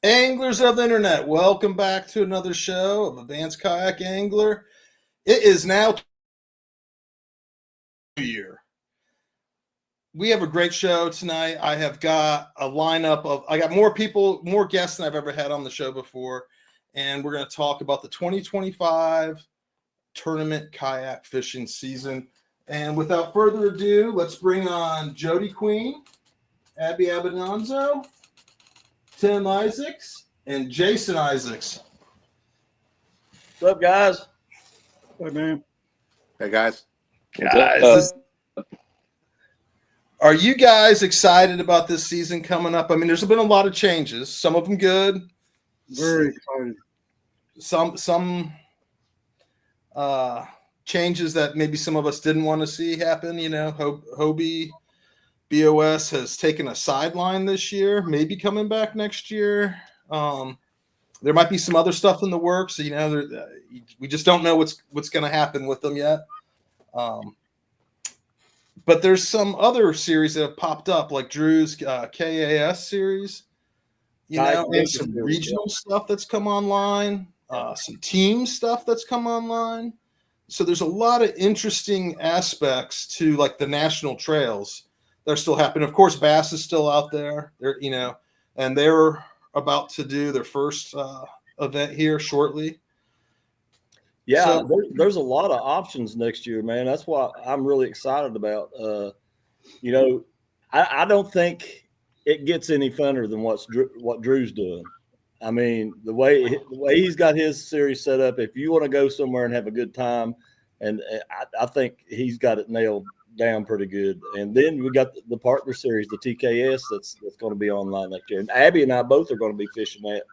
Anglers of the internet, welcome back to another show of Advanced Kayak Angler. It is now New Year. We have a great show tonight. I have got a lineup of, I got more guests than I've ever had on the show before. And we're going to talk about the 2025 Tournament Kayak Fishing season. And without further ado, let's bring on Jody Queen, Abbondanza, Tim Isaacs, and Jason Isaacs. What's up, guys? Hey, man. Hey, guys. Are you guys excited about this season coming up? I mean, there's been a lot of changes. Some of them good. Very excited. Some changes that maybe some of us didn't want to see happen. You know, Hobie BOS has taken a sideline this year, maybe coming back next year. There might be some other stuff in the works. You know, we just don't know what's going to happen with them yet. But there's some other series that have popped up, like Drew's KAS series, you know, and some regional stuff that's come online, some team stuff that's come online. So there's a lot of interesting aspects to like the national trails. They're still happening. Of course, Bass is still out there. They're, you know, and they're about to do their first event here shortly. Yeah, So, there's a lot of options next year, man. That's what I'm really excited about. You know, I don't think it gets any funner than what Drew's doing. I mean, the way he's got his series set up, if you want to go somewhere and have a good time, and I think he's got it nailed down pretty good. And then we got the partner series, the TKS, that's going to be online next year. And Abby and I both are going to be fishing that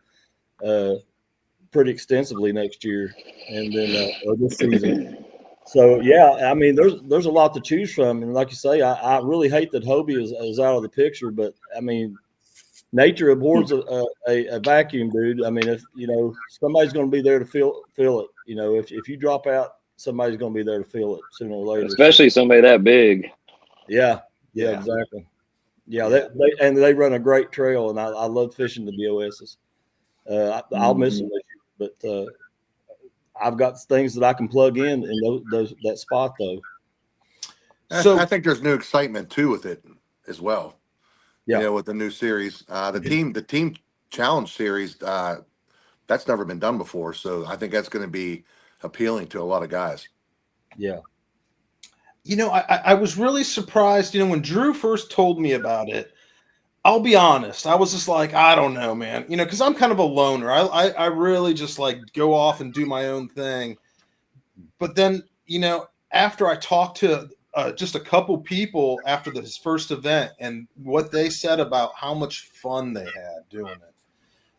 pretty extensively next year, and then this season. So yeah, I mean, there's a lot to choose from, and like you say, I really hate that Hobie is out of the picture, but I mean, nature abhors a vacuum, dude. I mean, if you know somebody's going to be there to fill it, you know, if you drop out, somebody's going to be there to fill it sooner or later. Especially somebody that big. Yeah, exactly. Yeah, they run a great trail, and I love fishing the BOSs. I'll miss them this year, but I've got things that I can plug in that spot though. So I think there's new excitement too with it as well. Yeah, you know, with the new series, the team challenge series, that's never been done before. So I think that's going to be appealing to a lot of guys. Yeah. you know, I was really surprised, you know, when Drew first told me about it. I'll be honest. I was just like, I don't know, man. You know, because I'm kind of a loner. I really just like go off and do my own thing. But then, you know, after I talked to just a couple people after this first event and what they said about how much fun they had doing it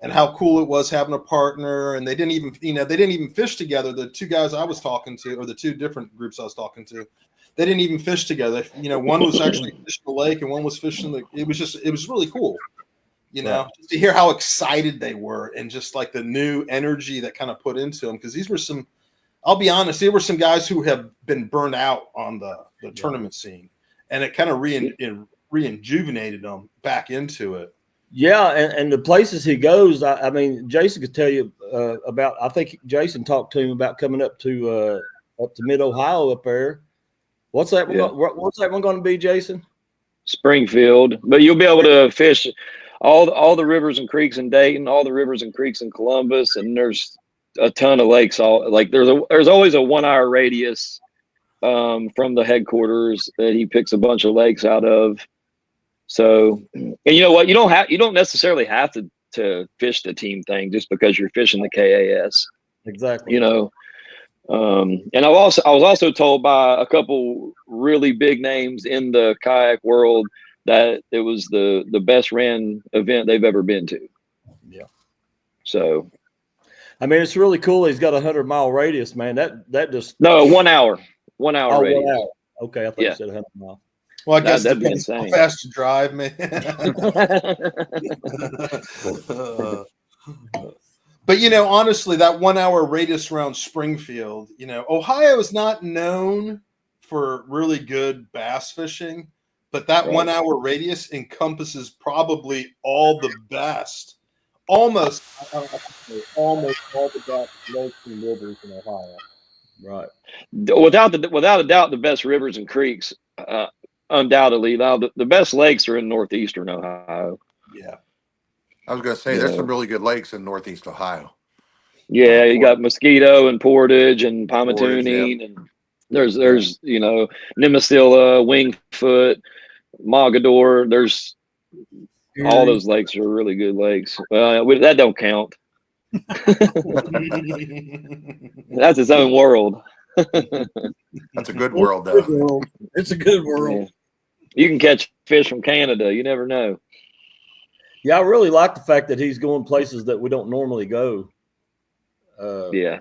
and how cool it was having a partner, and they didn't even fish together. The two guys I was talking to, or the two different groups I was talking to, they didn't even fish together. You know, one was actually fishing the lake and one was fishing it was really cool, you know, just to hear how excited they were and just like the new energy that kind of put into them. Because these were some, I'll be honest, there were some guys who have been burned out on the tournament scene, and it kind of rejuvenated them back into it. Yeah, and the places he goes, I mean, Jason could tell you about. I think Jason talked to him about coming up to Mid Ohio up there. What's that one? What's that one going to be, Jason? Springfield, but you'll be able to fish all the rivers and creeks in Dayton, all the rivers and creeks in Columbus, and there's a ton of lakes. There's always a 1 hour radius from the headquarters that he picks a bunch of lakes out of. So, and you know what? You don't necessarily have to fish the team thing just because you're fishing the KAS. Exactly. You know. And I was also told by a couple really big names in the kayak world that it was the best ran event they've ever been to. Yeah. So, I mean, it's really cool. He's got a 100-mile radius, man. That just 1 hour. 1 hour radius. 1 hour. Okay, I thought you said 100 miles. Well, I guess that'd be depends insane. how fast you drive, man. But, you know, honestly, that 1 hour radius around Springfield, you know, Ohio is not known for really good bass fishing, but that 1 hour radius encompasses probably all the best almost Almost all the lakes and rivers in Ohio. Right. Without a doubt, the best rivers and creeks, undoubtedly. Now, the best lakes are in northeastern Ohio. yeah. I was going to say, there's some really good lakes in Northeast Ohio. Yeah, you got Mosquito and Portage and Pomatuning, Yep. and there's Nemesilla, Wingfoot, Mogador. There's all those lakes are really good lakes. That don't count. That's its own world. That's a good world, though. It's a good world. Yeah. You can catch fish from Canada. You never know. Yeah, I really like the fact that he's going places that we don't normally go. Yeah.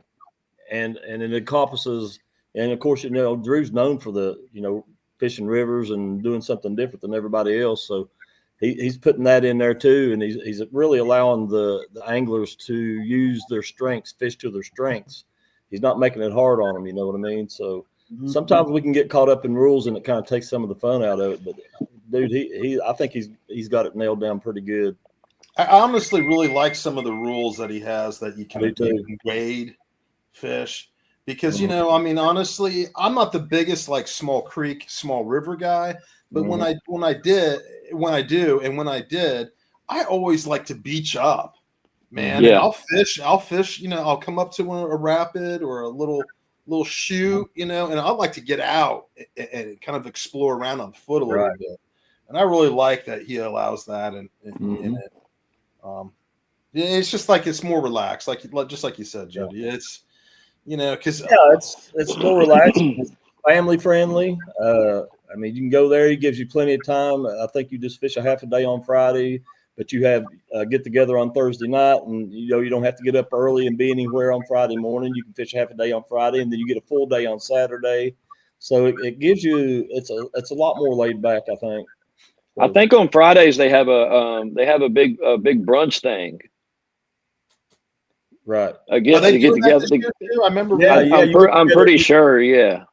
And it encompasses, and of course, Drew's known for fishing rivers and doing something different than everybody else. So he's putting that in there too, and he's really allowing the anglers to use their strengths, fish to their strengths. He's not making it hard on them. You know what I mean? So sometimes we can get caught up in rules, and it kind of takes some of the fun out of it. But dude, I think he's got it nailed down pretty good. I honestly really like some of the rules that he has that you can wade fish because, honestly, I'm not the biggest like small creek, small river guy, but when I did, I always like to beach up, man. Yeah. And I'll fish, I'll come up to a rapid or a little chute, and I like to get out and kind of explore around on foot a little bit. And I really like that he allows that in it. It's just like it's more relaxed, just like you said, Jody. It's because it's more relaxed, family friendly. You can go there. He gives you plenty of time. I think you just fish a half a day on Friday, but you have get together on Thursday night, and you don't have to get up early and be anywhere on Friday morning. You can fish a half a day on Friday, and then you get a full day on Saturday. So it gives you it's a lot more laid back, I think. I think on Fridays they have a big brunch thing. Right. To get together. I remember. I'm pretty sure. Yeah.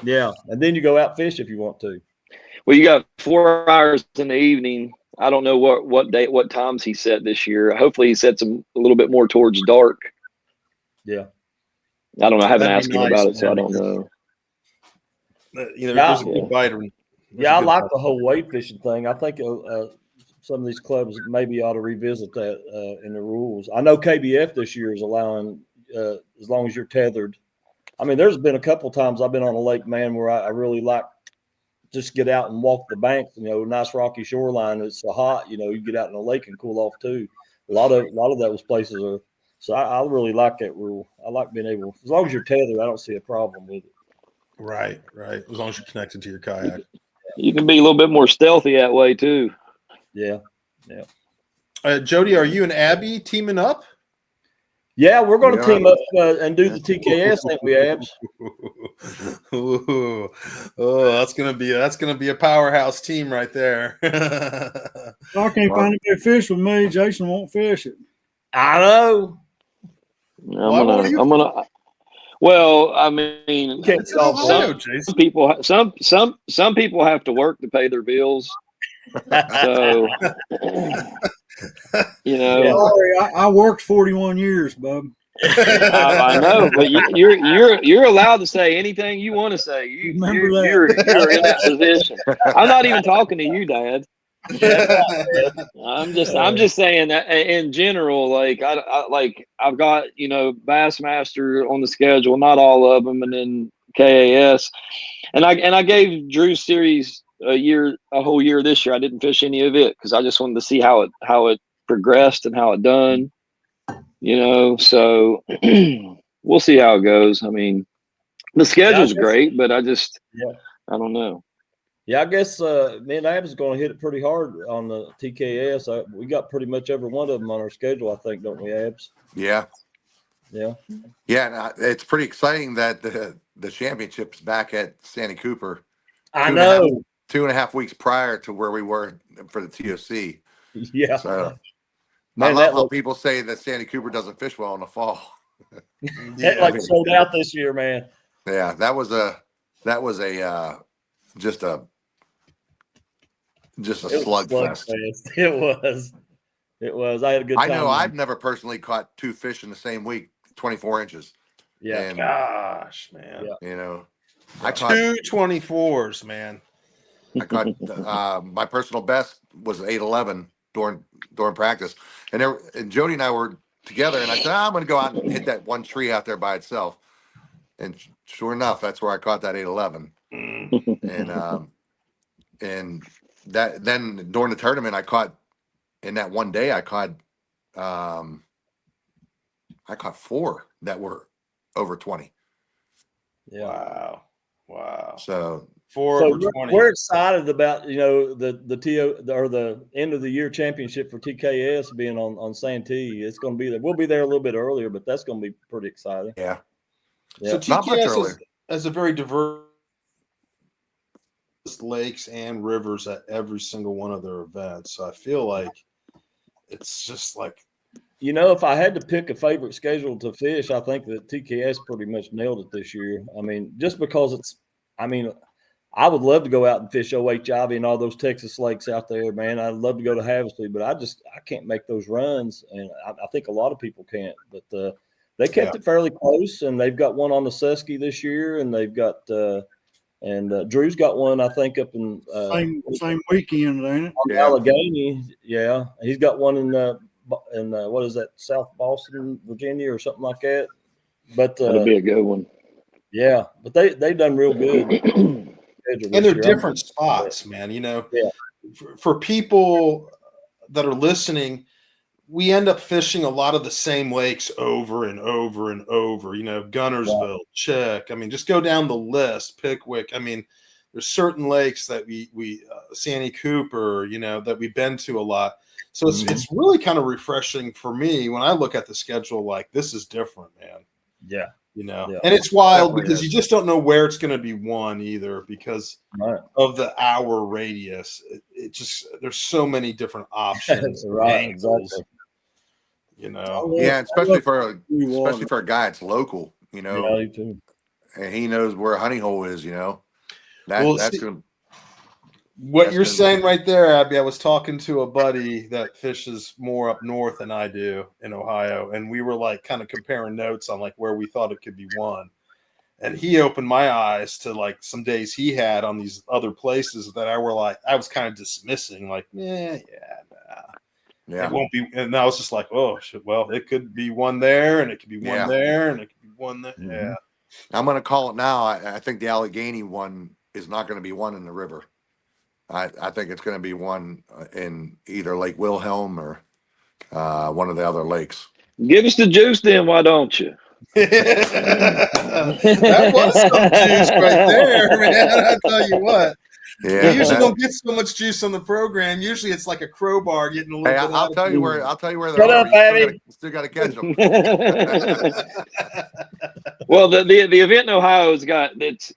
Yeah, and then you go out fish if you want to. Well, you got 4 hours in the evening. I don't know what times he set this year. Hopefully, he sets them a little bit more towards dark. Yeah. I don't know. I haven't asked him about it, so I don't know. There's a good biter. Yeah, I like the whole wade fishing thing. I think some of these clubs maybe ought to revisit that in the rules. I know KBF this year is allowing as long as you're tethered. There's been a couple times I've been on a lake, man, where I really like just get out and walk the bank. Nice rocky shoreline. It's so hot. You get out in the lake and cool off too. A lot of those places are. So I really like that rule. I like being able, as long as you're tethered, I don't see a problem with it. Right. As long as you're connected to your kayak. You can be a little bit more stealthy that way too. Yeah. Jody, are you and Abby teaming up? Yeah, we're going to team up and do the TKS, ain't we, Abs? That's gonna be a powerhouse team right there. I can't find a fish with me. Jason won't fish it. I know. I'm gonna. Well, some people have to work to pay their bills. So, Sorry, I worked 41 years, bub. I know, but you're allowed to say anything you want to say. You're in that position. I'm not even talking to you, Dad. I'm just saying that in general, like I've got Bassmaster on the schedule, not all of them, and then KAS, and I gave Drew's series a whole year this year. I didn't fish any of it because I just wanted to see how it progressed and how it done. So we'll see how it goes. The schedule's great, but I don't know. Yeah, I guess me and Abs is going to hit it pretty hard on the TKS. We got pretty much every one of them on our schedule, I think, don't we, Abs? Yeah. Yeah. Yeah, it's pretty exciting that the championship's back at Sandy Cooper. I know. 2.5 weeks prior to where we were for the TOC. Yeah. So Man, I love how people say that Sandy Cooper doesn't fish well in the fall. It sold out this year, man. Yeah, that was just a slugfest. It was. It was. I had a good I time. know I've never personally caught 2 fish in the same week, 24 inches. Yeah. And, Gosh, man. Yeah. you know, Yeah. I caught 224s, man. my personal best was 811 during practice. And Jody and I were together, and I said, I'm going to go out and hit that one tree out there by itself. And sure enough, that's where I caught that 811. And that then during the tournament, I caught in that one day, I caught 4 that were over 20. Yeah. Wow. So 4 over 20. we're excited about the TO or the end of the year championship for TKS being on Santee. It's going to be there. We'll be there a little bit earlier, but that's going to be pretty exciting. yeah, So not much TKS earlier. has a very diverse lakes and rivers at every single one of their events. So I feel like it's just like, If I had to pick a favorite schedule to fish, I think that TKS pretty much nailed it this year. I mean, just because I would love to go out and fish OHIV and all those Texas lakes out there, man. I'd love to go to Havasu, but I can't make those runs, and I think a lot of people can't. But they kept it fairly close, and they've got one on the Susky this year, and they've got Drew's got one, I think, up in same weekend, ain't it? on Allegheny. Yeah, he's got one in what is that, South Boston, Virginia, or something like that. But That'll be a good one. yeah, but they done real good. and they're different spots, man. For people that are listening, we end up fishing a lot of the same lakes over and over and over. Gunnersville, Chick. I mean, just go down the list. Pickwick. I mean, there's certain lakes that we Sandy Cooper, that we've been to a lot. So it's really kind of refreshing for me when I look at the schedule. Like, this is different, man. Yeah. And it's wild because you just don't know where it's going to be won either because of the hour radius. It just, there's so many different options. Exactly. Yeah, especially for a guy that's local, Yeah, too. and he knows where a honey hole is, What you're saying right there, Abby, I was talking to a buddy that fishes more up north than I do in Ohio, and we were like kind of comparing notes on like where we thought it could be won. And he opened my eyes to like some days he had on these other places that I was kind of dismissing, like, nah. Yeah. It won't be. And I was just like, oh shit, well, it could be one there, and it could be one there, and it could be one there. Mm-hmm. Yeah. I'm going to call it now. I think the Allegheny one is not going to be one in the river. I think it's going to be one in either Lake Wilhelm or one of the other lakes. Give us the juice then, why don't you? That was some juice right there, man. I tell you what. Yeah, we usually don't get so much juice on the program. Usually it's like a crowbar getting a little bit. I'll tell you where they're. Shut up, Abby. Still got to catch them. Well, the event in Ohio has got it's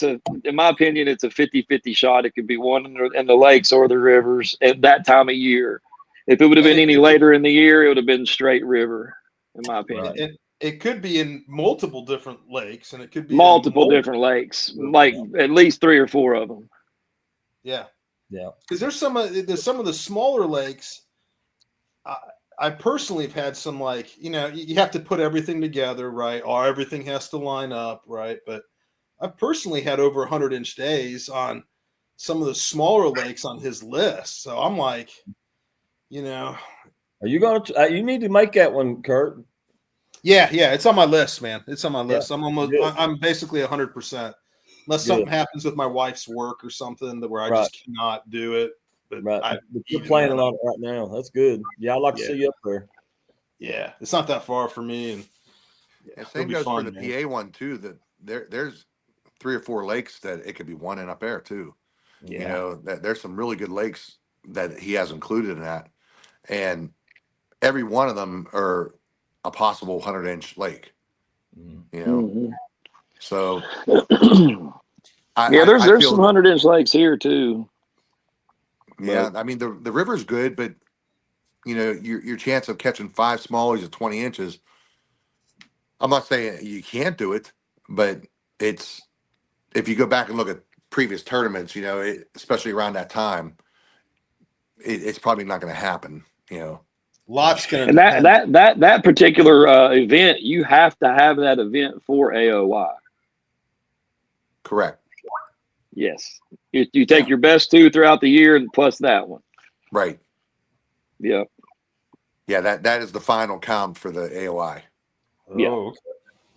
a, in my opinion, it's a 50-50 shot. It could be one in the lakes or the rivers at that time of year. If it would have been any later in the year, it would have been straight river, in my opinion. It could be in multiple different lakes, and it could be multiple different lakes, like at least 3 or 4 of them. Yeah. Because there's some of the smaller lakes. I personally have had some, like, you have to put everything together, right? Or everything has to line up, right? But I've personally had over 100-inch days on some of the smaller lakes on his list. So I'm like, Are you going to? You need to make that one, Kurt. Yeah, it's on my list, man. It's on my list. I'm basically 100%. Unless something happens with my wife's work or something where I just cannot do it. But you're planning on it right now. That's good. Yeah, I'd like to see you up there. Yeah, it's not that far for me. And same goes for the PA one too. That there's 3 or 4 lakes that it could be one in up there too. Yeah. That there's some really good lakes that he has included in that, and every one of them are a possible 100-inch lake. So there's some 100-inch lakes here too. Yeah, I mean the river's good, but your chance of catching 5 smallies at 20 inches. I'm not saying you can't do it, but it's, if you go back and look at previous tournaments, especially around that time, it's probably not going to happen. Lots going to And depend. that particular event, you have to have that event for AOY. Correct. Yes, you take your best two throughout the year, and plus that one. Right. Yeah. Yeah, that is the final count for the AOI. Yeah. Oh, okay.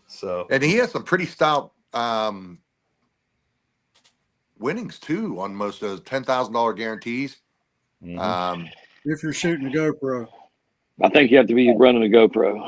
So, And he has some pretty stout winnings too on most of those $10,000 guarantees. If you're shooting a GoPro. I think you have to be running a GoPro.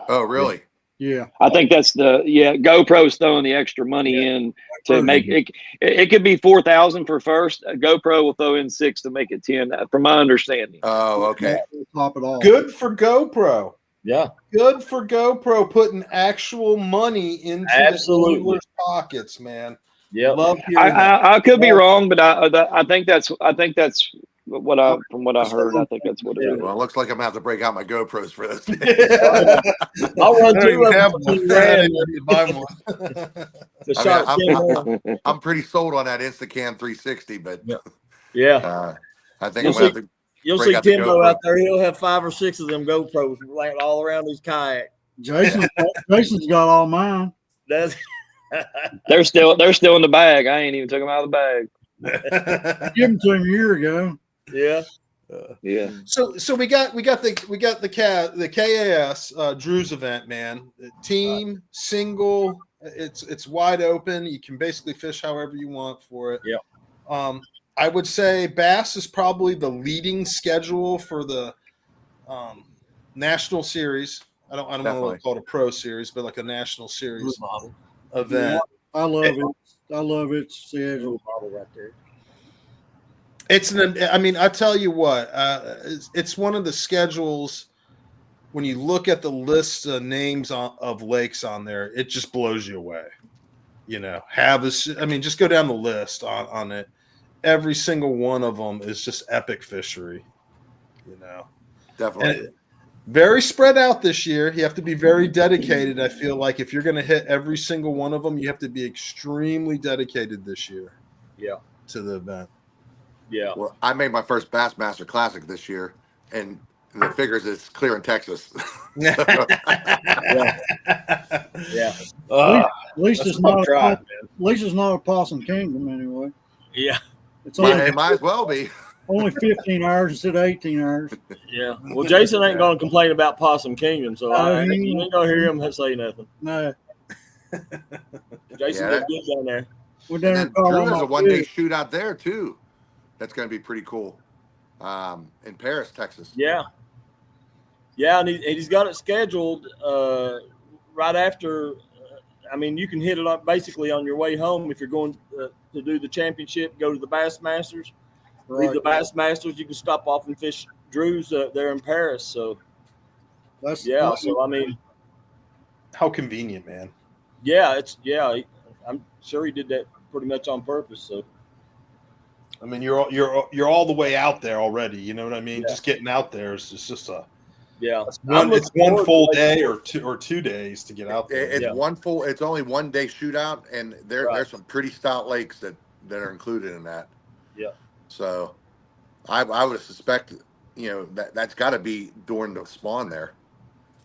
Oh, really? Yeah. I think that's GoPro's throwing the extra money in to make it. It could be 4,000 for first. GoPro will throw in 6 to make it 10, from my understanding. Oh, okay. Top it off. good for GoPro. Yeah. Good for GoPro putting actual money into Absolutely. the angler's pockets, man. Yep. Love hearing that. I could be wrong, but I think that's from what I heard. I think that's what it is. Well, it looks like I'm gonna have to break out my GoPros for this. I'll run I don't two even of have them. one. I didn't need to buy one. I mean, I'm pretty sold on that Instacam 360, but I think I'm gonna have to. You'll break see out the Timbo GoPro. out there. He'll have 5 or 6 of them GoPros all around his kayak. Jason's got all mine. That's They're still in the bag. I ain't even took them out of the bag. I gave them to him a year ago. yeah. Yeah. So we got the KAS Drew's event, man. Team, single, it's wide open. You can basically fish however you want for it. Yeah. I would say bass is probably the leading schedule for the national series. I don't want to call it a pro series, but like a national series event. I love it. I love its schedule. Right there. I tell you what, it's one of the schedules. When you look at the list of names of lakes on there, it just blows you away. Just go down the list on it. Every single one of them is just epic fishery. Definitely. And very spread out this year. You have to be very dedicated. I feel like if you're going to hit every single one of them, you have to be extremely dedicated this year. Yeah. To the event. Yeah. Well, I made my first Bassmaster Classic this year, and the figures it's clear in Texas. Yeah. At least it's not try, at least it's not a Possum Kingdom anyway. Yeah. It's only, It might as well be. only 15 hours instead of 18 hours. Yeah. Well, Jason ain't going to complain about Possum Kingdom, so you ain't going to hear him say nothing. No. Jason did good down there. We're And down then there Drew has a one-day shootout there too. That's going to be pretty cool. In Paris, Texas. Yeah. Yeah, and he's got it scheduled right after. You can hit it up basically on your way home if you're going to do the championship, go to the Bassmasters. Leave the Bassmasters, you can stop off and fish Drew's there in Paris. So, how convenient, man. Yeah, I'm sure he did that pretty much on purpose. So, you're all the way out there already. You know what I mean? Yeah. Just getting out there is just a it's one full day or 2 days to get out there. It's only 1 day shootout, and there's some pretty stout lakes that are included in that. Yeah. So, I would suspect that's got to be during the spawn there.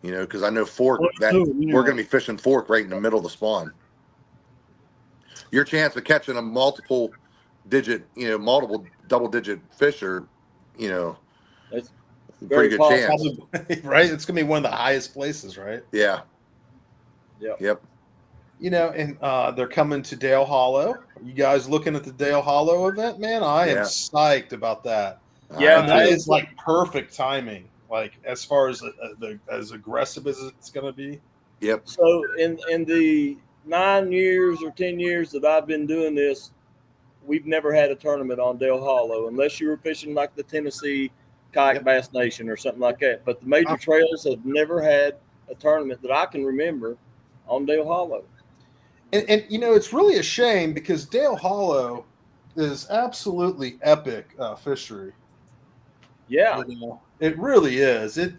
Because I know Fork we're going to be fishing Fork right in the middle of the spawn. Your chance of catching a multiple double-digit fish are, that's pretty good chance. Right? It's going to be one of the highest places, right? Yeah. Yep. And they're coming to Dale Hollow. Are you guys looking at the Dale Hollow event, man? I am psyched about that. Yeah, and that is like perfect timing. Like as far as as aggressive as it's going to be. Yep. So in the 9 years or 10 years that I've been doing this, we've never had a tournament on Dale Hollow unless you were fishing like the Tennessee Kayak Bass Nation or something like that. But the major trails have never had a tournament that I can remember on Dale Hollow. And it's really a shame because Dale Hollow is absolutely epic fishery. Yeah. It really is. It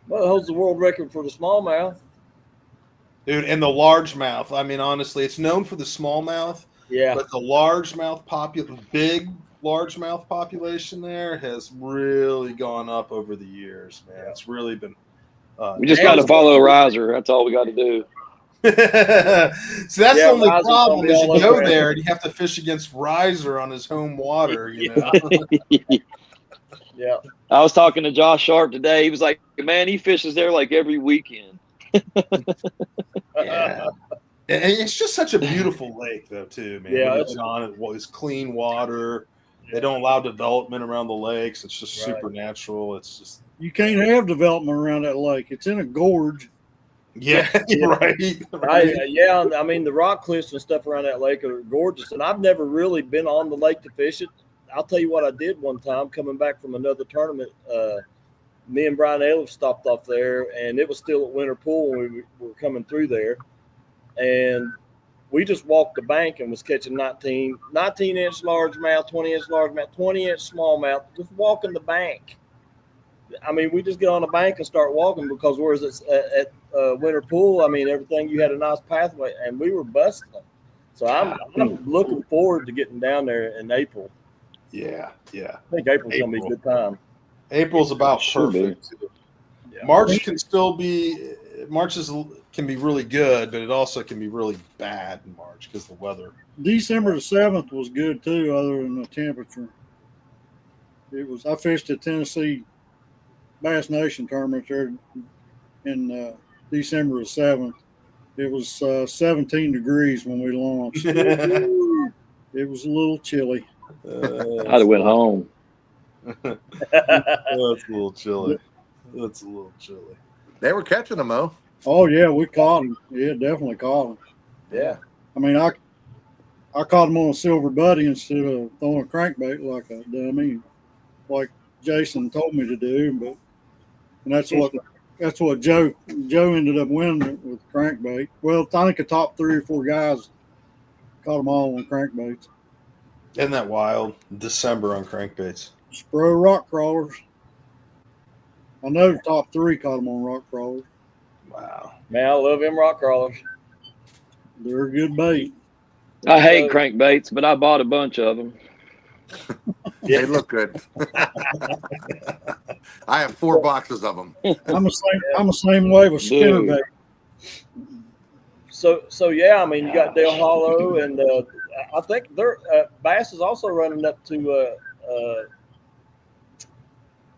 holds the world record for the smallmouth. Dude, and the largemouth. Honestly, it's known for the smallmouth. Yeah. But the largemouth popular, big largemouth population there has really gone up over the years, man. It's really been. We just got to follow Riser. That's all we got to do. So that's the only Riser's problem gonna be is all you go over there and you have to fish against Riser on his home water, you know. Yeah. I was talking to Josh Sharp today. He was like, man, he fishes there like every weekend. Yeah. And it's just such a beautiful lake, though, too, man. Yeah, When you get on it, well, it's clean water. They don't allow development around the lakes. It's just super natural. It's just You can't have development around that lake. It's in a gorge. yeah. Right. Yeah, I mean the rock cliffs and stuff around that lake are gorgeous, and I've never really been on the lake to fish it. I'll tell you what I did one time coming back from another tournament. Me and Brian Elliff stopped off there, and it was still at Winter Pool when we were coming through there, and we just walked the bank and was catching 19-inch largemouth, 20-inch largemouth, 20-inch smallmouth, just walking the bank. I mean, we just get on the bank and start walking because whereas it's at Winter Pool, I mean, everything, you had a nice pathway, and we were busting them. So I'm looking forward to getting down there in April. Yeah. I think April's going to be a good time. April's about Should be. perfect. Yeah. March can be really good, but it also can be really bad in March because the weather. December the 7th was good too, other than the temperature. I fished at Tennessee Bass Nation tournament there in December the 7th. It was 17 degrees when we launched. It was a little chilly. I'd have went home. That's a little chilly. They were catching them, though. Oh yeah, we caught him. Yeah, definitely caught him. Yeah. I mean, I caught him on a silver buddy instead of throwing a crankbait like a dummy, like Jason told me to do. And that's what Joe ended up winning with crankbait. Well, I think the top 3 or 4 guys caught them all on crankbaits. Isn't that wild? December on crankbaits. Spro rock crawlers. I know the top 3 caught them on rock crawlers. Wow. Man, I love them rock crawlers. They're a good bait. I hate crankbaits, but I bought a bunch of them. They look good. I have 4 boxes of them. I'm the same way with spinnerbait. So yeah, I mean, you got Dale Hollow, and I think Bass is also running up to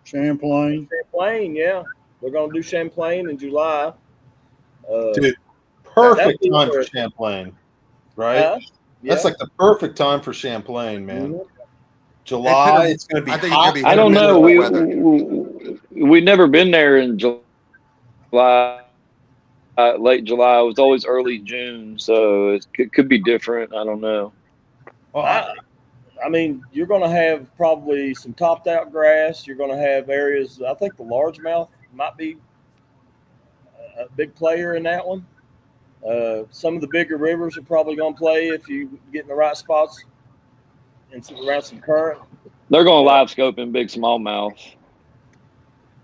Champlain. Yeah. They're going to do Champlain in July. Dude, perfect time for Champlain, right? Yeah. That's like the perfect time for Champlain, man. Mhm. July, it's going to be I think hot. it's gonna be I don't know. weather. We've never been there in July, late July. It was always early June, so it could be different. I don't know. Well, I mean, you're going to have probably some topped out grass. You're going to have areas. I think the largemouth might be a big player in that one. Some of the bigger rivers are probably going to play if you get in the right spots and around some current. They're going to live scope in big smallmouth.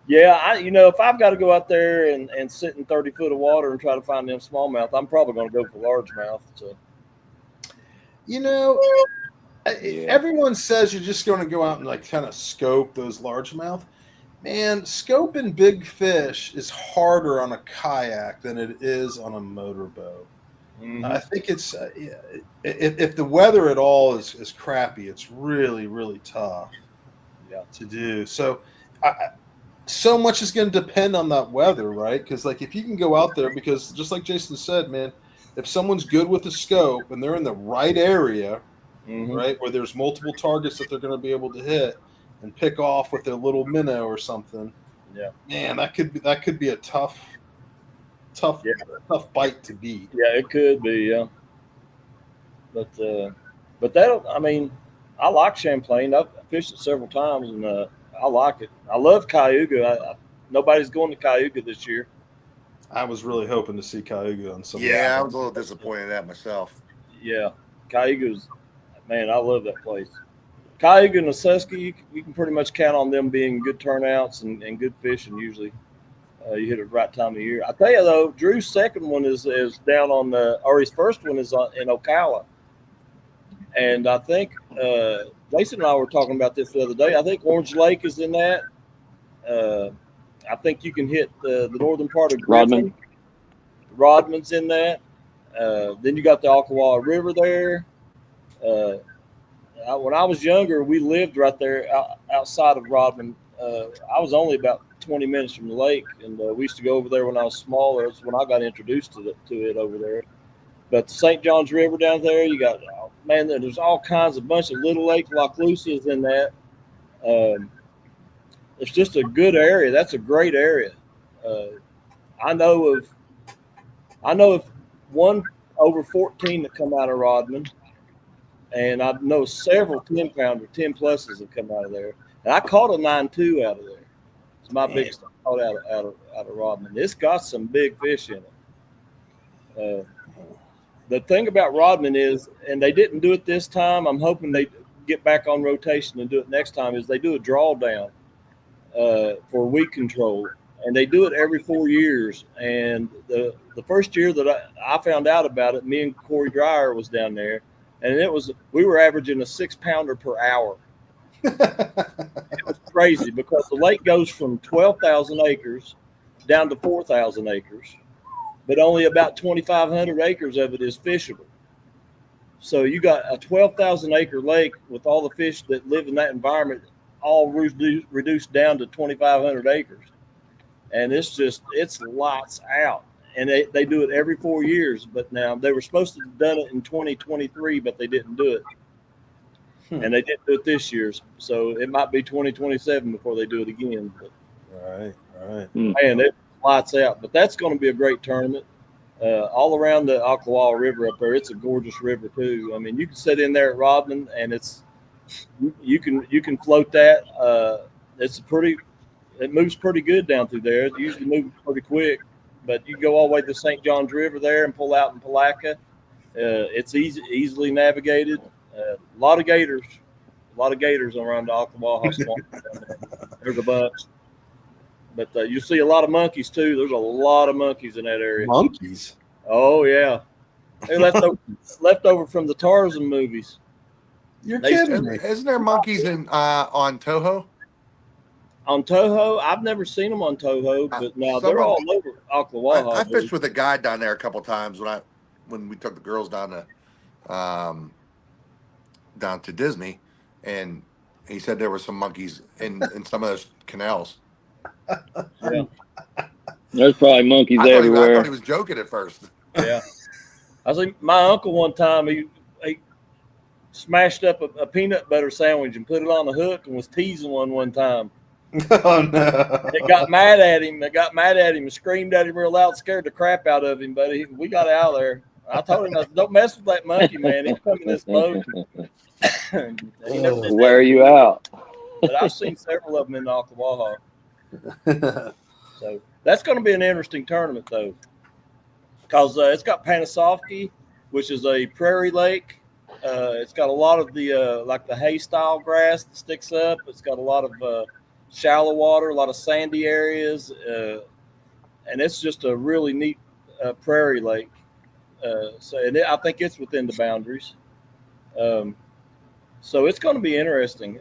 Yeah, if I've got to go out there and sit in 30 foot of water and try to find them smallmouth, I'm probably going to go for largemouth. So, everyone says you're just going to go out and like kind of scope those largemouth. Man, scoping big fish is harder on a kayak than it is on a motorboat. Mm-hmm. I think it's if the weather at all is crappy, it's really, really tough to do. So so much is going to depend on that weather, right? Because like if you can go out there, because just like Jason said, man, if someone's good with the scope and they're in the right area, right, where there's multiple targets that they're going to be able to hit and pick off with their little minnow or something. Yeah, man, that could be a tough bite to beat. Yeah, it could be. Yeah, but that, I mean, I like Champlain. I've fished it several times, and I like it. I love Cayuga. Nobody's going to Cayuga this year. I was really hoping to see Cayuga on some. Yeah, I was a little disappointed in that myself. Yeah, Cayuga's, man, I love that place. Cayuga and Osesky, you can pretty much count on them being good turnouts and good fishing usually. You hit it right time of year. I tell you though, Drew's second one is down on or his first one is in Ocala. And I think Jason and I were talking about this the other day. I think Orange Lake is in that. I think you can hit the northern part of Griffin. Rodman's in that. Then you got the Ocklawaha River there. When I was younger, we lived right there outside of Rodman. I was only about 20 minutes from the lake, and we used to go over there when I was smaller. That's when I got introduced to it over there. But the St. John's River down there, you got, man, there's all kinds of bunch of little lakes. Lochloosa is in that. It's just a good area. That's a great area. I know of one over 14 that come out of Rodman, and I know several 10-pounder, 10 pluses that come out of there. And I caught a 9.2 out of there. It's my biggest I caught out of Rodman. It's got some big fish in it. The thing about Rodman is, and they didn't do it this time, I'm hoping they get back on rotation and do it next time, is they do a drawdown for weed control. And they do it every 4 years. And the first year that I found out about it, me and Corey Dreyer was down there, and we were averaging a 6-pounder per hour. It was crazy because the lake goes from 12,000 acres down to 4,000 acres, but only about 2,500 acres of it is fishable. So you got a 12,000 acre lake with all the fish that live in that environment all reduced down to 2,500 acres. And it's lights out. And they do it every 4 years. But now they were supposed to have done it in 2023, but they didn't do it. And they didn't do it this year. So it might be 2027 before they do it again. But, Right. Man, it lights out. But that's going to be a great tournament. All around the Ocklawaha River up there, it's a gorgeous river too. I mean, you can sit in there at Rodman, and you can float that. It moves pretty good down through there. It usually moves pretty quick, but you go all the way to St. John's River there and pull out in Palatka. It's easily navigated. A lot of gators around the Ocklawaha swamp. There's a bunch. But you see a lot of monkeys too. There's a lot of monkeys in that area. Monkeys? Oh yeah, they left over from the Tarzan movies. You're kidding me. Isn't there monkeys on Toho? On Toho, I've never seen them on Toho, but now they're all over Ocklawaha. I fished with a guy down there a couple of times when we took the girls down to Disney, and he said there were some monkeys in some of those canals. Yeah. There's probably monkeys everywhere. I thought he was joking at first. Yeah. I think my uncle one time, he smashed up a peanut butter sandwich and put it on the hook and was teasing one time. Oh, no. It got mad at him. And screamed at him real loud, scared the crap out of him. But we got out of there. I told him, don't mess with that monkey, man. He'll come in this boat. Wear you out. But I've seen several of them in Ocklawaha. So that's going to be an interesting tournament, though, because it's got Panasofsky, which is a prairie lake. It's got a lot of the like the hay style grass that sticks up. It's got a lot of shallow water, a lot of sandy areas, and it's just a really neat prairie lake. I think it's within the boundaries. So it's going to be interesting.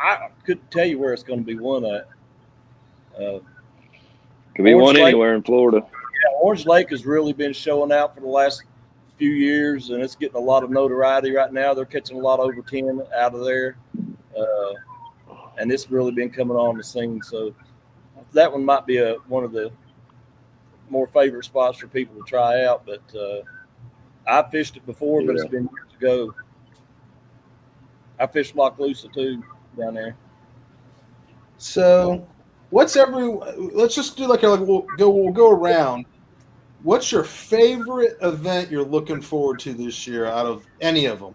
I couldn't tell you where it's going to be won at. Could be one anywhere in Florida. Yeah, Orange Lake has really been showing out for the last few years, and it's getting a lot of notoriety right now. They're catching a lot over 10 out of there, and it's really been coming on the scene. So that one might be one of the more favorite spots for people to try out. But I fished it before, but it's been years ago. I fished Lochloosa too down there. So, let's just do we'll go around. What's your favorite event you're looking forward to this year out of any of them?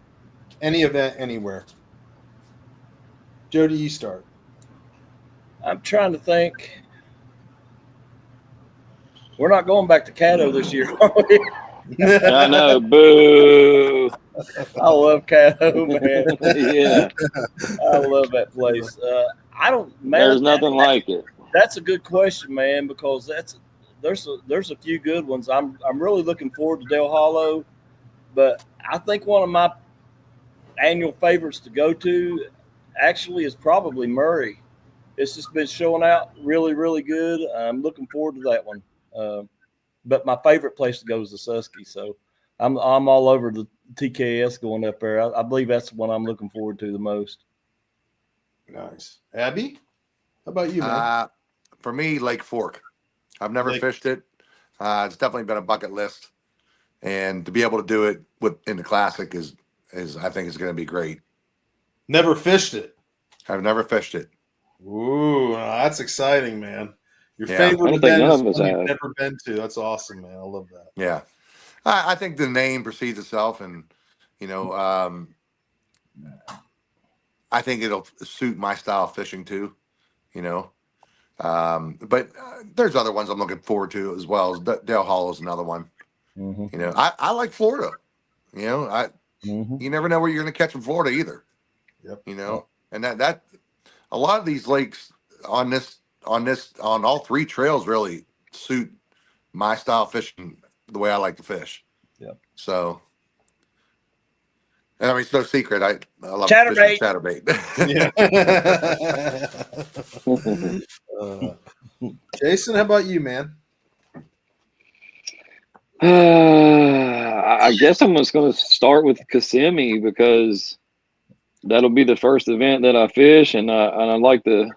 Any event, anywhere. Jody, you start. I'm trying to think. We're not going back to Caddo this year, are we? I know. Boo. I love Caddo, man. Yeah. I love that place. There's nothing like it. That's a good question, man, because there's a few good ones. I'm really looking forward to Del Hollow, but I think one of my annual favorites to go to actually is probably Murray. It's just been showing out really, really good. I'm looking forward to that one. But my favorite place to go is the Susky. So I'm all over the TKS going up there. I believe that's the one I'm looking forward to the most. Nice. Abby, how about you, man? For me, Lake Fork. I've never fished it. It's definitely been a bucket list, and to be able to do it in the Classic is I think is going to be great. Never fished it. I've never fished it. Ooh, that's exciting, man. Your favorite event is one you've never been to. That's awesome, man. I love that. Yeah. I think the name precedes itself, and, I think it'll suit my style of fishing too, But there's other ones I'm looking forward to as well. Dale Hollow is another one. Mm-hmm. I like Florida. You never know where you're going to catch in Florida either. Yep. And that a lot of these lakes on all three trails really suit my style of fishing the way I like to fish. Yep. So, and I mean, it's no secret. I love chatterbait. Chatterbait. Yeah. Jason, how about you, man? I guess I'm just going to start with Kissimmee because that'll be the first event that I fish, and I like to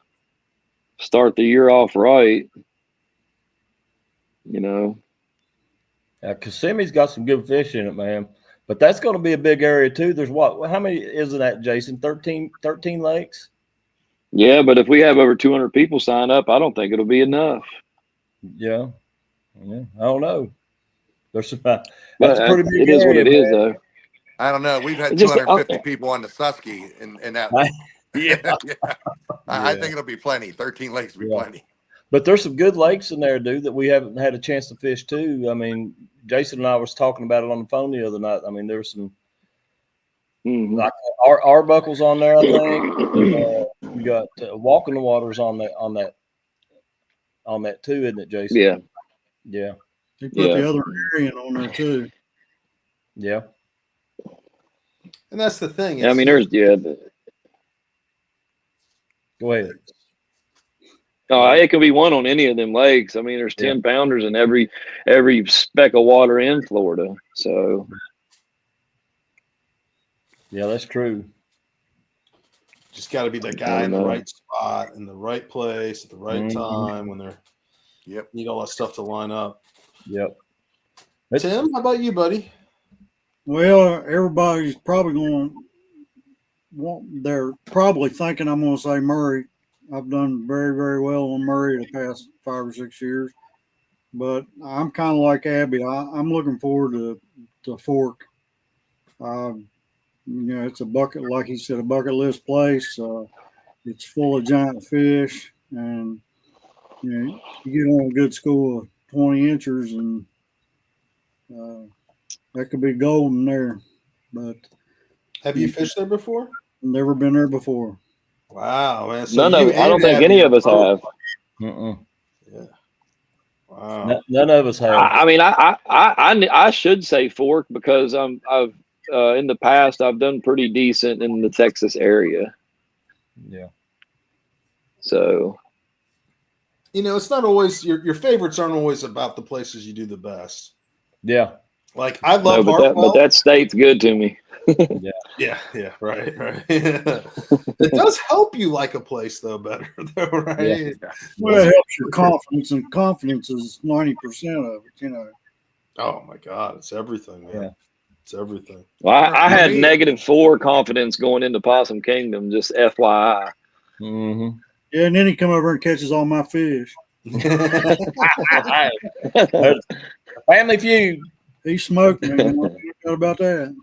start the year off right. Kissimmee's got some good fish in it, man. But that's going to be a big area too. There's how many is that, Jason? 13 lakes? Yeah, but if we have over 200 people sign up, I don't think it'll be enough. Yeah. I don't know. That's a pretty big area, is what it man. Is, though. I don't know. We've had 250 people on the Susky, and that. Yeah. I think it'll be plenty. 13 lakes will be plenty. But there's some good lakes in there, dude, that we haven't had a chance to fish too. I mean, Jason and I was talking about it on the phone the other night. I mean, there's some like Arbuckle's on there, I think. We got Walking the Waters on that too, isn't it, Jason? Yeah. Yeah. You put the other Marion on there too. Yeah. And that's the thing. Yeah, I mean, Go ahead. Oh, it could be one on any of them lakes. I mean, there's 10 pounders in every speck of water in Florida. So, yeah, that's true. Just got to be the guy in the right spot, in the right place, at the right time when they're need all that stuff to line up. Yep. Tim, how about you, buddy? Well, everybody's probably they're probably thinking I'm going to say Murray. I've done very, very well on Murray the past 5 or 6 years, but I'm kind of like Abby. I'm looking forward to Fork. It's a bucket, like he said, a bucket list place. It's full of giant fish, and you get on a good school of 20 inchers, and that could be golden there. But have you fished there before? Never been there before. Wow, man! So I don't think any of us have. Yeah. Wow. None of us have. I mean, I should say Fork because I've in the past I've done pretty decent in the Texas area. Yeah. So. It's not always your favorites aren't always about the places you do the best. Yeah. Like I love but that state's good to me. Yeah, right. It does help you like a place though better, though, right? Yeah. Well, it helps your confidence, and confidence is 90% of it. Oh my God, it's everything, man. Yeah. It's everything. Well, I had -4 confidence going into Possum Kingdom, just FYI. Mm-hmm. Yeah, and then he come over and catches all my fish. Family Feud. He smoked me. What about that?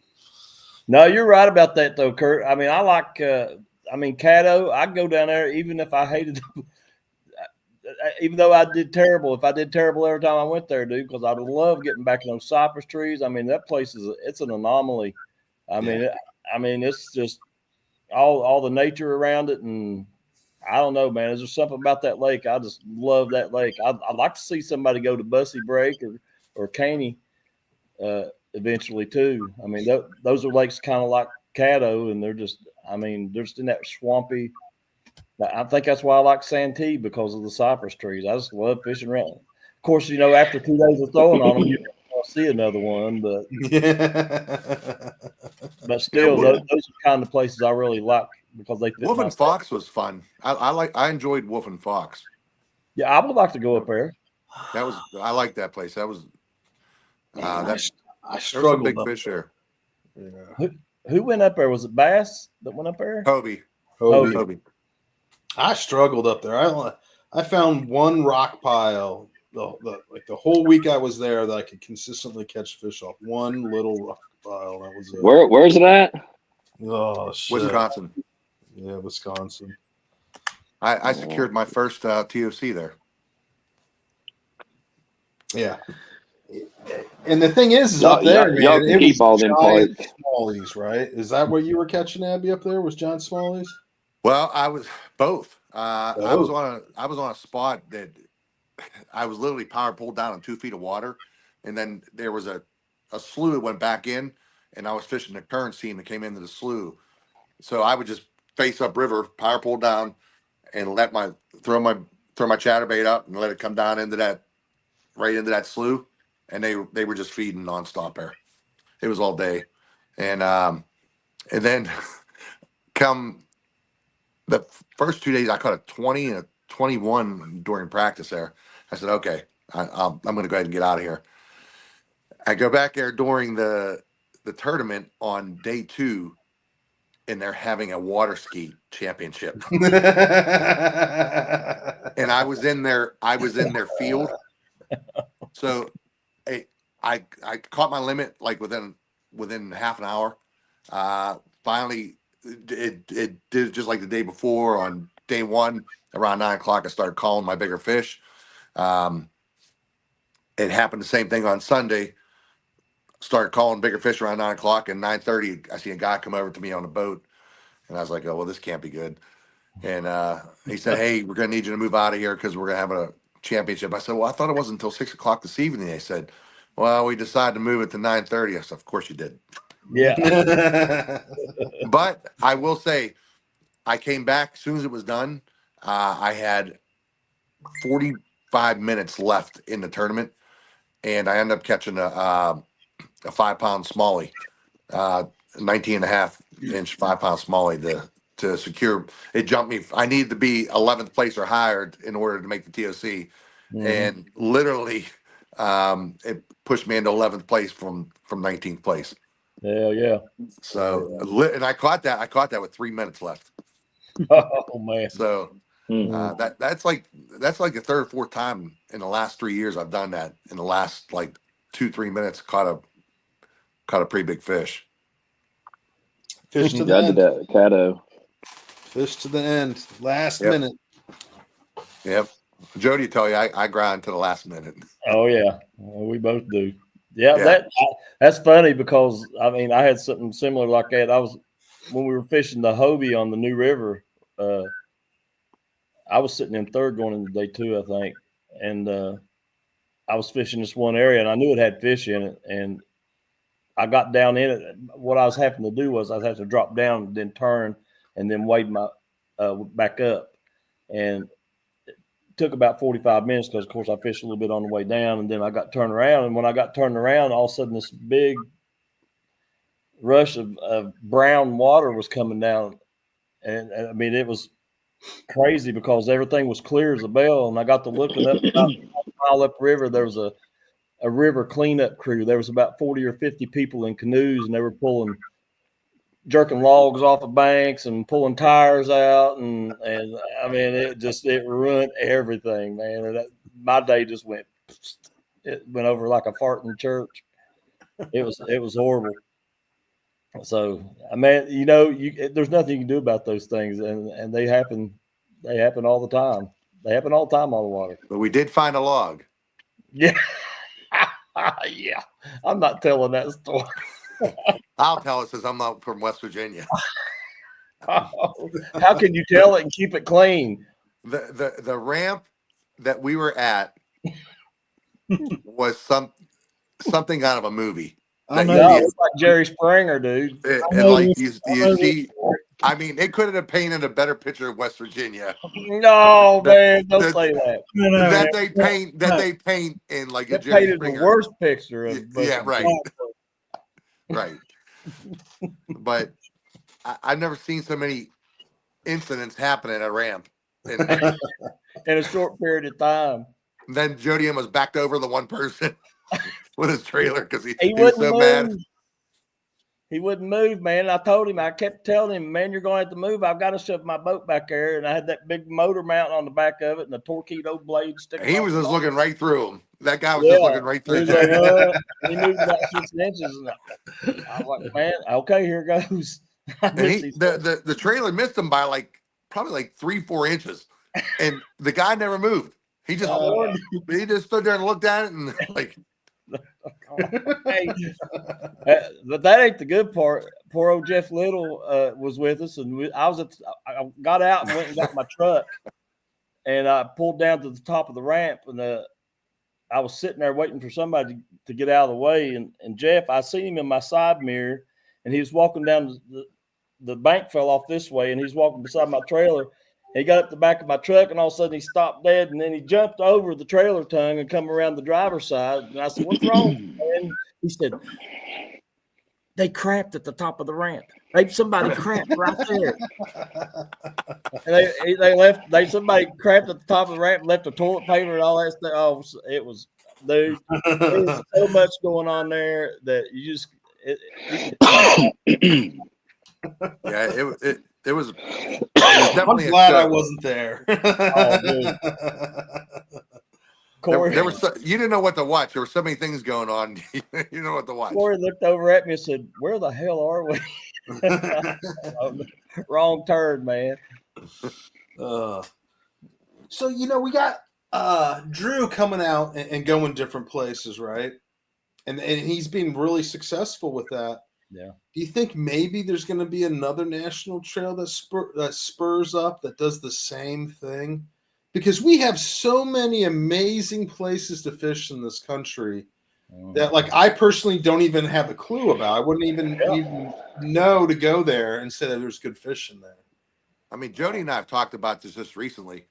No, you're right about that, though, Kurt. I mean, I like, Caddo, I'd go down there even if I hated even though I did terrible. If I did terrible every time I went there, dude, because I love getting back in those cypress trees. I mean, that place it's an anomaly. I mean, it's just all the nature around it, and I don't know, man. There's just something about that lake. I just love that lake. I'd like to see somebody go to Bussy Break or Caney eventually too. I mean, those are lakes kind of like Caddo, and they're just in that swampy. I think that's why I like Santee, because of the cypress trees. I just love fishing around. Of course, after 2 days of throwing on them, you don't see another one, but still, those are the kind of places I really like because they fit. Wolf and Fox was fun. I enjoyed Wolf and Fox. Yeah, I would like to go up there. I like that place. That was I struggled. Big fish there. Yeah. Who went up there? Was it Bass that went up there? Hobie. I struggled up there. I found one rock pile the whole week I was there that I could consistently catch fish off. One little rock pile. That was it. Where's it at? Oh shit. Wisconsin. Yeah, Wisconsin. I secured my first TOC there. Yeah. And the thing is up there, man, y'all can keep all them parts. Smallies, right? Is that what you were catching, Abby, up there? Was John Smallies? Well, I was both. I was on a spot that I was literally power pulled down in 2 feet of water, and then there was a slough that went back in, and I was fishing the current stream that came into the slough. So I would just face up river, power pull down, and throw my chatterbait up and let it come down right into that slough, and they were just feeding nonstop there. It was all day, and then come the first 2 days, I caught a 20 and a 21 during practice there. I said, okay, I'm going to go ahead and get out of here. I go back there during the tournament on day 2, and they're having a water ski championship. And I was in their field. So I caught my limit like within half an hour. Finally, it did just like the day before. On day 1, around 9 o'clock, I started calling my bigger fish. It happened the same thing on Sunday. Started calling bigger fish around 9 o'clock, and 9:30, I see a guy come over to me on a boat, and I was like, "Oh well, this can't be good." And he said, "Hey, we're gonna need you to move out of here because we're gonna have a championship." I said, "Well, I thought it wasn't until 6 o'clock this evening." They said, "Well, we decided to move it to 9:30." I said, "Of course you did." Yeah. But I will say, I came back as soon as it was done. I had 45 minutes left in the tournament, and I ended up catching a 5-pound smallie, 19 and a half inch 5-pound smallie to secure. It jumped me. I needed to be 11th place or higher in order to make the TOC, and literally it pushed me into 11th place from 19th place. Hell yeah. So and I caught that with 3 minutes left. Oh man. So that's like the third or fourth time in the last 3 years I've done that. In the last like 2-3 minutes, caught a pretty big fish. Fish to the end. That Caddo. Fish to the end. Last minute. Yep. Jody will tell you I grind to the last minute. Oh yeah, we both do. Yeah. That's funny because I had something similar like that. When we were fishing the Hobie on the New River. I was sitting in third going into day 2, I think, and I was fishing this one area, and I knew it had fish in it, and I got down in it. What I was having to do was I had to drop down, and then turn, and then wade my back up, and it took about 45 minutes because, of course, I fished a little bit on the way down, and then I got turned around, and when I got turned around, all of a sudden this big rush of brown water was coming down, and it was crazy because everything was clear as a bell, and I got to looking up about a mile up river. There was a river cleanup crew. There was about 40 or 50 people in canoes, and they were jerking logs off of banks and pulling tires out, and it ruined everything, man. And my day just went over like a fart in church. It was horrible. So, there's nothing you can do about those things, and they happen all the time. They happen all the time on the water. But we did find a log. Yeah. Yeah. I'm not telling that story. I'll tell it since I'm not from West Virginia. How can you tell it and keep it clean? The ramp that we were at was something out of a movie. I that know. you No, need. it's like Jerry Springer, dude. And like you know see, I mean, they couldn't have painted a better picture of West Virginia. No, That man, don't that, say that. they paint in like a They Jerry painted the Springer. worst picture of Yeah, right, Exactly. right. But I've never seen so many incidents happen at a ramp. And in a short period of time. then Jody almost backed over the one person with his trailer because he was wouldn't so move. mad. He wouldn't move, man. I told him, I kept telling him, man, you're going to have to move. I've got to shove my boat back there. And I had that big motor mount on the back of it and the torpedo blade sticking He off was the just bottom. looking right through him. That guy was Yeah. just looking right He through was him. like, he moved about 6 inches. And I was like, man, okay, here goes. And the trailer missed him by probably 3-4 inches. And the guy never moved. He just stood there and looked at it and like, hey, but that ain't the good part. Poor old Jeff Little was with us, and I got out and went and got my truck, and I pulled down to the top of the ramp, and I was sitting there waiting for somebody to get out of the way, and Jeff, I seen him in my side mirror, and he was walking down the bank fell off this way, and he's walking beside my trailer. He got up the back of my truck, and all of a sudden he stopped dead, and then he jumped over the trailer tongue and come around the driver's side. And I said, "What's wrong, man?" He said, "They crapped at the top of the ramp. Somebody crapped right there." And somebody crapped at the top of the ramp, left the toilet paper and all that stuff. Oh, it was, dude. There's so much going on there that you just. yeah, it was definitely. I'm glad I wasn't there. Oh, dude. Corey, there was you didn't know what to watch. There were so many things going on. You didn't know what to watch. Corey looked over at me and said, "Where the hell are we?" Wrong turn, man. So we got Drew coming out and going different places, right? And he's been really successful with that. Yeah. Do you think maybe there's going to be another national trail that spurs up that does the same thing? Because we have so many amazing places to fish in this country that, I personally don't even have a clue about. I wouldn't even know to go there and say that there's good fishing there. I mean, Jody and I have talked about this just recently.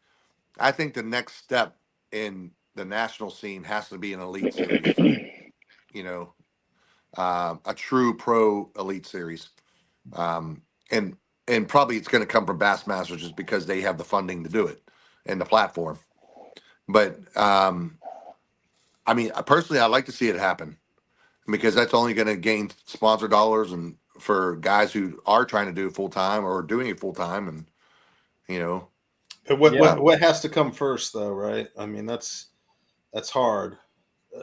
I think the next step in the national scene has to be an elite series. A true pro elite series. And probably it's going to come from Bassmasters just because they have the funding to do it and the platform. But I mean, personally, I'd like to see it happen because that's only going to gain sponsor dollars and for guys who are trying to do it full time or doing it full time. And, But what has to come first, though, right? I mean, that's hard.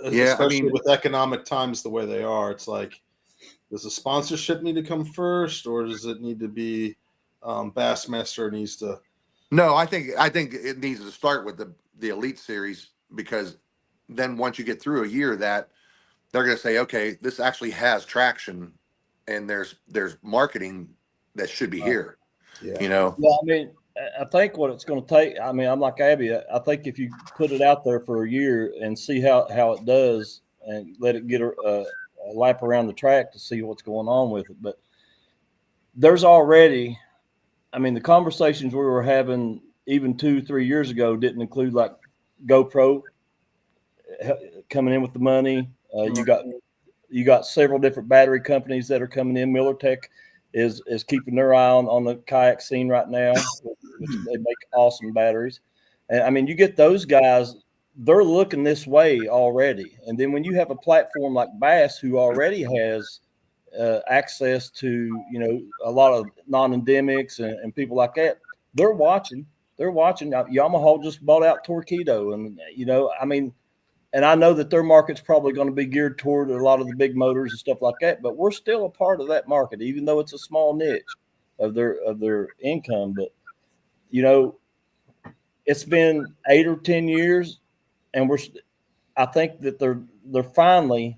Yeah, especially with economic times the way they are. It's like, does the sponsorship need to come first, or does it need to be Bassmaster needs to? No, I think it needs to start with the elite series, because then once you get through a year, that they're going to say, okay, this actually has traction, and there's marketing that should be here. Yeah. Well, I mean, I think what it's going to take. I mean, I'm like Abby. I think if you put it out there for a year and see how it does, and let it get a lap around the track to see what's going on with it. But there's already, I mean, the conversations we were having even 2-3 years ago didn't include like GoPro coming in with the money. You got several different battery companies that are coming in. MillerTech is keeping their eye on the kayak scene right now. They make awesome batteries. And I mean, you get those guys, they're looking this way already. And then when you have a platform like Bass, who already has access to, a lot of non-endemics and people like that, they're watching. Yamaha just bought out Torpedo. And, I mean, and I know that their market's probably going to be geared toward a lot of the big motors and stuff like that, but we're still a part of that market, even though it's a small niche of their income. But, it's been 8 or 10 years, and I think that they're finally,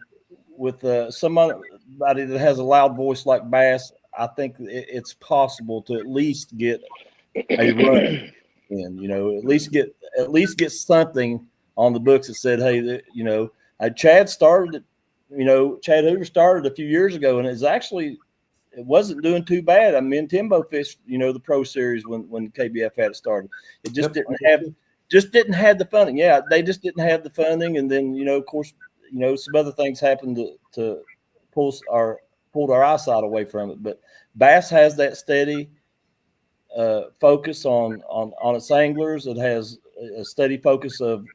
with somebody that has a loud voice like Bass, I think it's possible to at least get a run in, at least get something on the books that said, hey, Chad started it Chad Hoover started a few years ago, and it wasn't doing too bad. I mean, Timbo fished, the Pro Series when KBF had it started. It just didn't have the funding. Yeah, they just didn't have the funding, and then of course, some other things happened to pulled our eyesight away from it. But Bass has that steady focus on its anglers. It has a steady focus of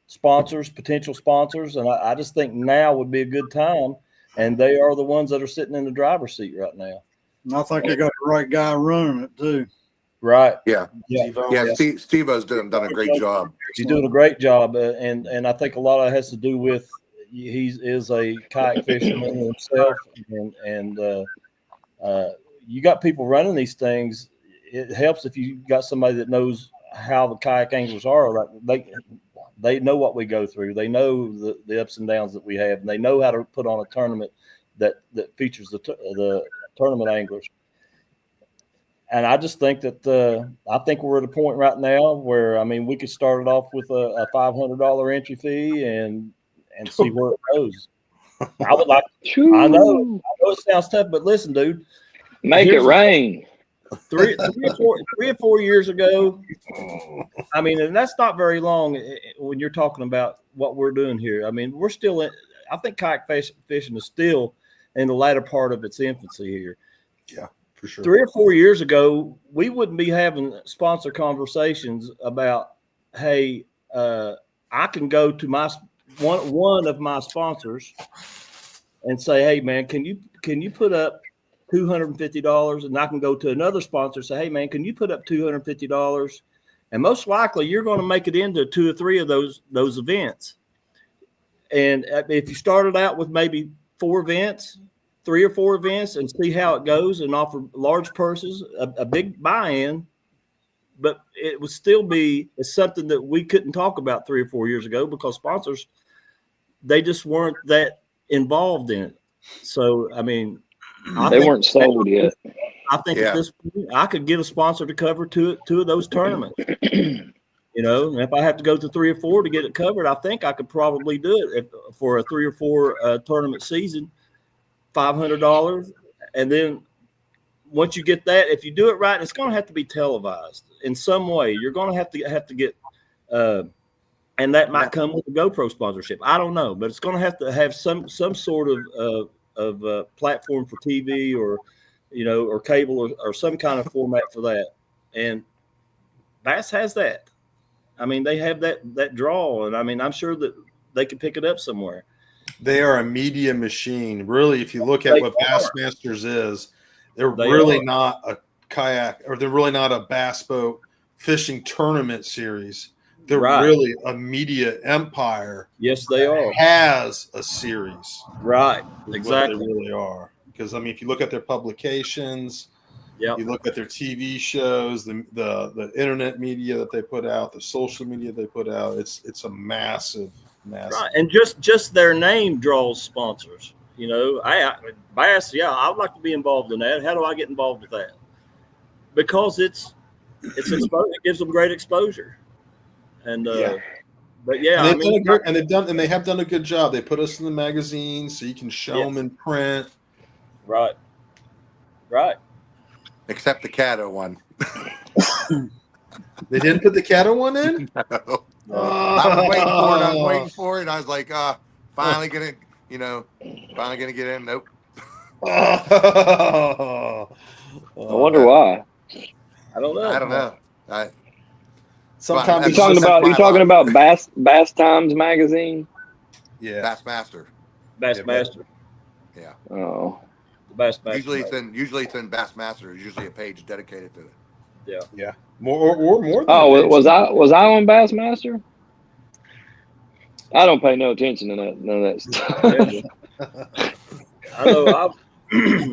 sponsors, potential sponsors, and I just think now would be a good time. And they are the ones that are sitting in the driver's seat right now. And I think they got the right guy running it too. Right. Yeah. Steve-O. Steve-O's done a great job. He's doing a great job, and I think a lot of it has to do with he is a kayak fisherman himself, and you got people running these things. It helps if you got somebody that knows how the kayak anglers are. Like they know what we go through. They know the ups and downs that we have, and they know how to put on a tournament that features the tournament anglers. And I just think that I think we're at a point right now where we could start it off with a $500 entry fee and see where it goes. I would like. I know it sounds tough, but listen, dude. Make it rain. Three or four years ago, and that's not very long when you're talking about what we're doing here. We're still I think kayak fishing is still in the latter part of its infancy here. Yeah, for sure. 3 or 4 years ago, we wouldn't be having sponsor conversations about, hey, I can go to my one of my sponsors and say, hey, man, can you put up $250? And I can go to another sponsor and say, hey, man, can you put up $250? And most likely you're going to make it into 2 or 3 of those events. And if you started out with maybe 4 events, 3 or 4 events, and see how it goes and offer large purses, a big buy-in, but it would still be something that we couldn't talk about 3 or 4 years ago because sponsors, they just weren't that involved in it. So, they weren't sold yet. I think at this point, I could get a sponsor to cover 2 of those tournaments. And if I have to go to 3 or 4 to get it covered, I think I could probably do it for a 3 or 4 tournament season, $500. And then once you get that, if you do it right, it's going to have to be televised in some way. You're going to have to get, and that might come with a GoPro sponsorship. I don't know, but it's going to have some sort of platform for TV or cable or some kind of format for that. And Bass has that. They have that draw, and I'm sure that they can pick it up somewhere. They are a media machine. Really, if you look at what Bassmasters is, they're really not a kayak, or they're really not a bass boat fishing tournament series. They're really a media empire. Yes, they are. Has a series. Right. Exactly. They really are. Because if you look at their publications, you look at their TV shows, the internet media that they put out, the social media they put out, it's a massive. Right. And just their name draws sponsors. Bass, I would like to be involved in that. How do I get involved with that? Because it's exposure. It gives them great exposure. And but they have done a good job. They put us in the magazine so you can show them in print. Right. Except the Caddo one. They didn't put the Caddo one in? No. I was waiting for it. I was like, finally gonna get in. Nope. I wonder why. I don't know. Sometimes you talking about Bass Times magazine? Yeah. Bassmaster. Bassmaster. Yeah. Oh. Bassmaster. Usually it's in Bassmaster. There's usually a page dedicated to it. Yeah. More than was I on Bassmaster? I don't pay no attention to none of that stuff. I know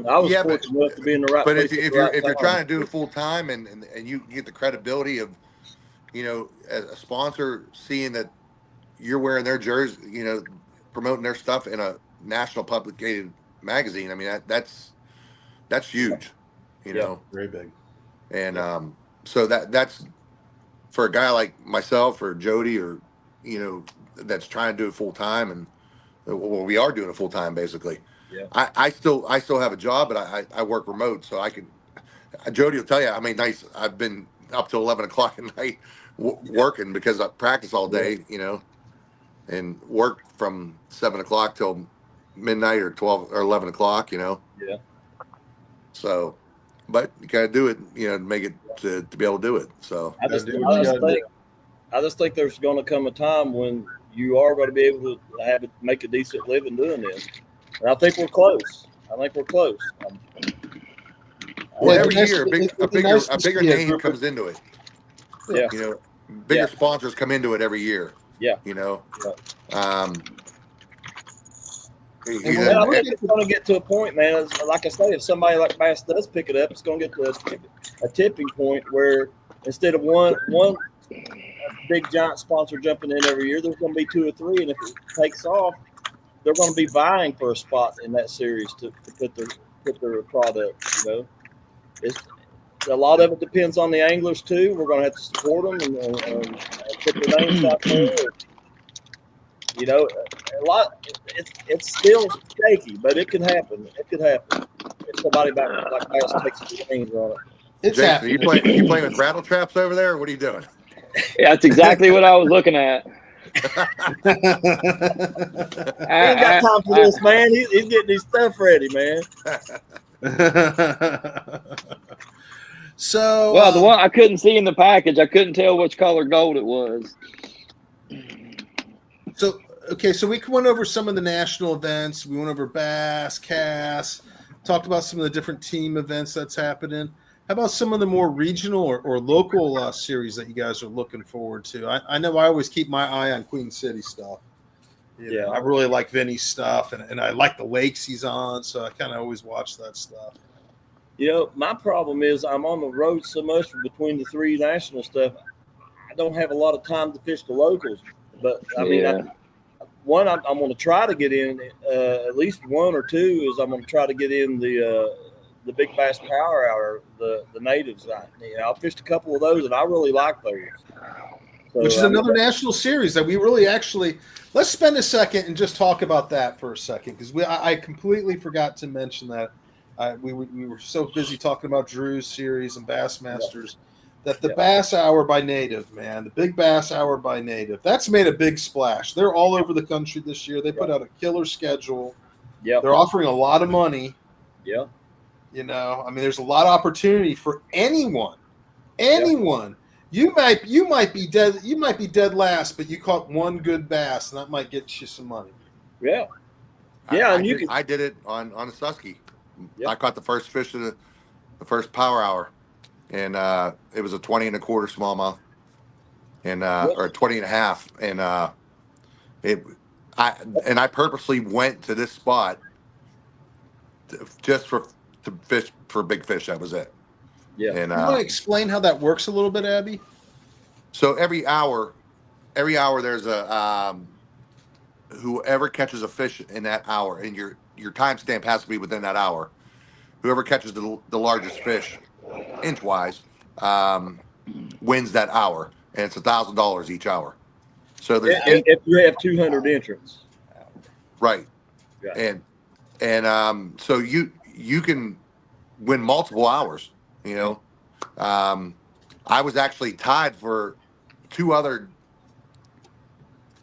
I was fortunate enough to be in the right but place. But if you're trying to do it full time and you get the credibility of, as a sponsor seeing that you're wearing their jersey, promoting their stuff in a national publicated magazine, that's huge. Very big. And so that's for a guy like myself or Jody or that's trying to do it full time, and Well, we are doing it full time basically. Yeah. I still have a job, but I work remote, so I can. Jody will tell you how many nights I've been up till 11 o'clock at night working because I practice all day, and work from 7 o'clock till midnight or 12 or 11 o'clock, Yeah. So, but you gotta do it, to make it to be able to do it. So I just think there's going to come a time when you are going to be able to make a decent living doing this, and I think we're close. Well, Yeah, every it'd year be a nice to bigger see a name group comes into it. Yeah. Bigger sponsors come into it every year. Yeah. And I think it's going to get to a point, man. Like I say, if somebody like Bass does pick it up, it's going to get to a tipping point where instead of one big giant sponsor jumping in every year, there's going to be 2 or 3, and if it takes off, they're going to be vying for a spot in that series to put their product. It's a lot of it depends on the anglers too. We're going to have to support them and put their names out there. A lot. It's still shaky, but it can happen. If somebody like Bass takes the reins on it. It's Jason, happening. are you playing with rattle traps over there? Or what are you doing? Yeah, that's exactly what I was looking at. He ain't got time for this, man. He's getting his stuff ready, man. So, well, the one I couldn't see in the package, I couldn't tell which color gold it was. So we went over some of the national events. We went over Bass, Cass, talked about some of the different team events that's happening. How about some of the more regional or local series that you guys are looking forward to? I know I always keep my eye on Queen City stuff. I really like Vinny's stuff, and I like the lakes he's on, so I kind of always watch that stuff. My problem is I'm on the road so much between the 3 national stuff. I don't have a lot of time to fish the locals, but I'm going to try to get in at least 1 or 2. Is I'm going to try to get in the Big Bass Power Hour, the natives. I've fished a couple of those, and I really like those. So, which is another national series that we really actually. Let's spend a second and just talk about that for a second, because I completely forgot to mention that. We were so busy talking about Drew's series and Bassmasters that the Bass Hour by Native, man, the Big Bass Hour by Native, that's made a big splash. They're all over the country this year. They put out a killer schedule. Yeah, they're offering a lot of money. Yeah, there's a lot of opportunity for anyone. You might be dead. You might be dead last, but you caught one good bass, and that might get you some money. Yeah. I did it on a Susky. Yep. I caught the first fish of the first Power Hour, and it was a 20 1/4 smallmouth, and or 20 1/2, and I purposely went to this spot just to fish for big fish. That was it. Yeah. And you want to explain how that works a little bit, Abby? So every hour there's a whoever catches a fish in that hour, and your timestamp has to be within that hour. Whoever catches the largest fish, inch-wise, wins that hour, and it's $1,000 each hour. So there's if you have 200 entrants, right? Yeah. And so you can win multiple hours. I was actually tied for 2 other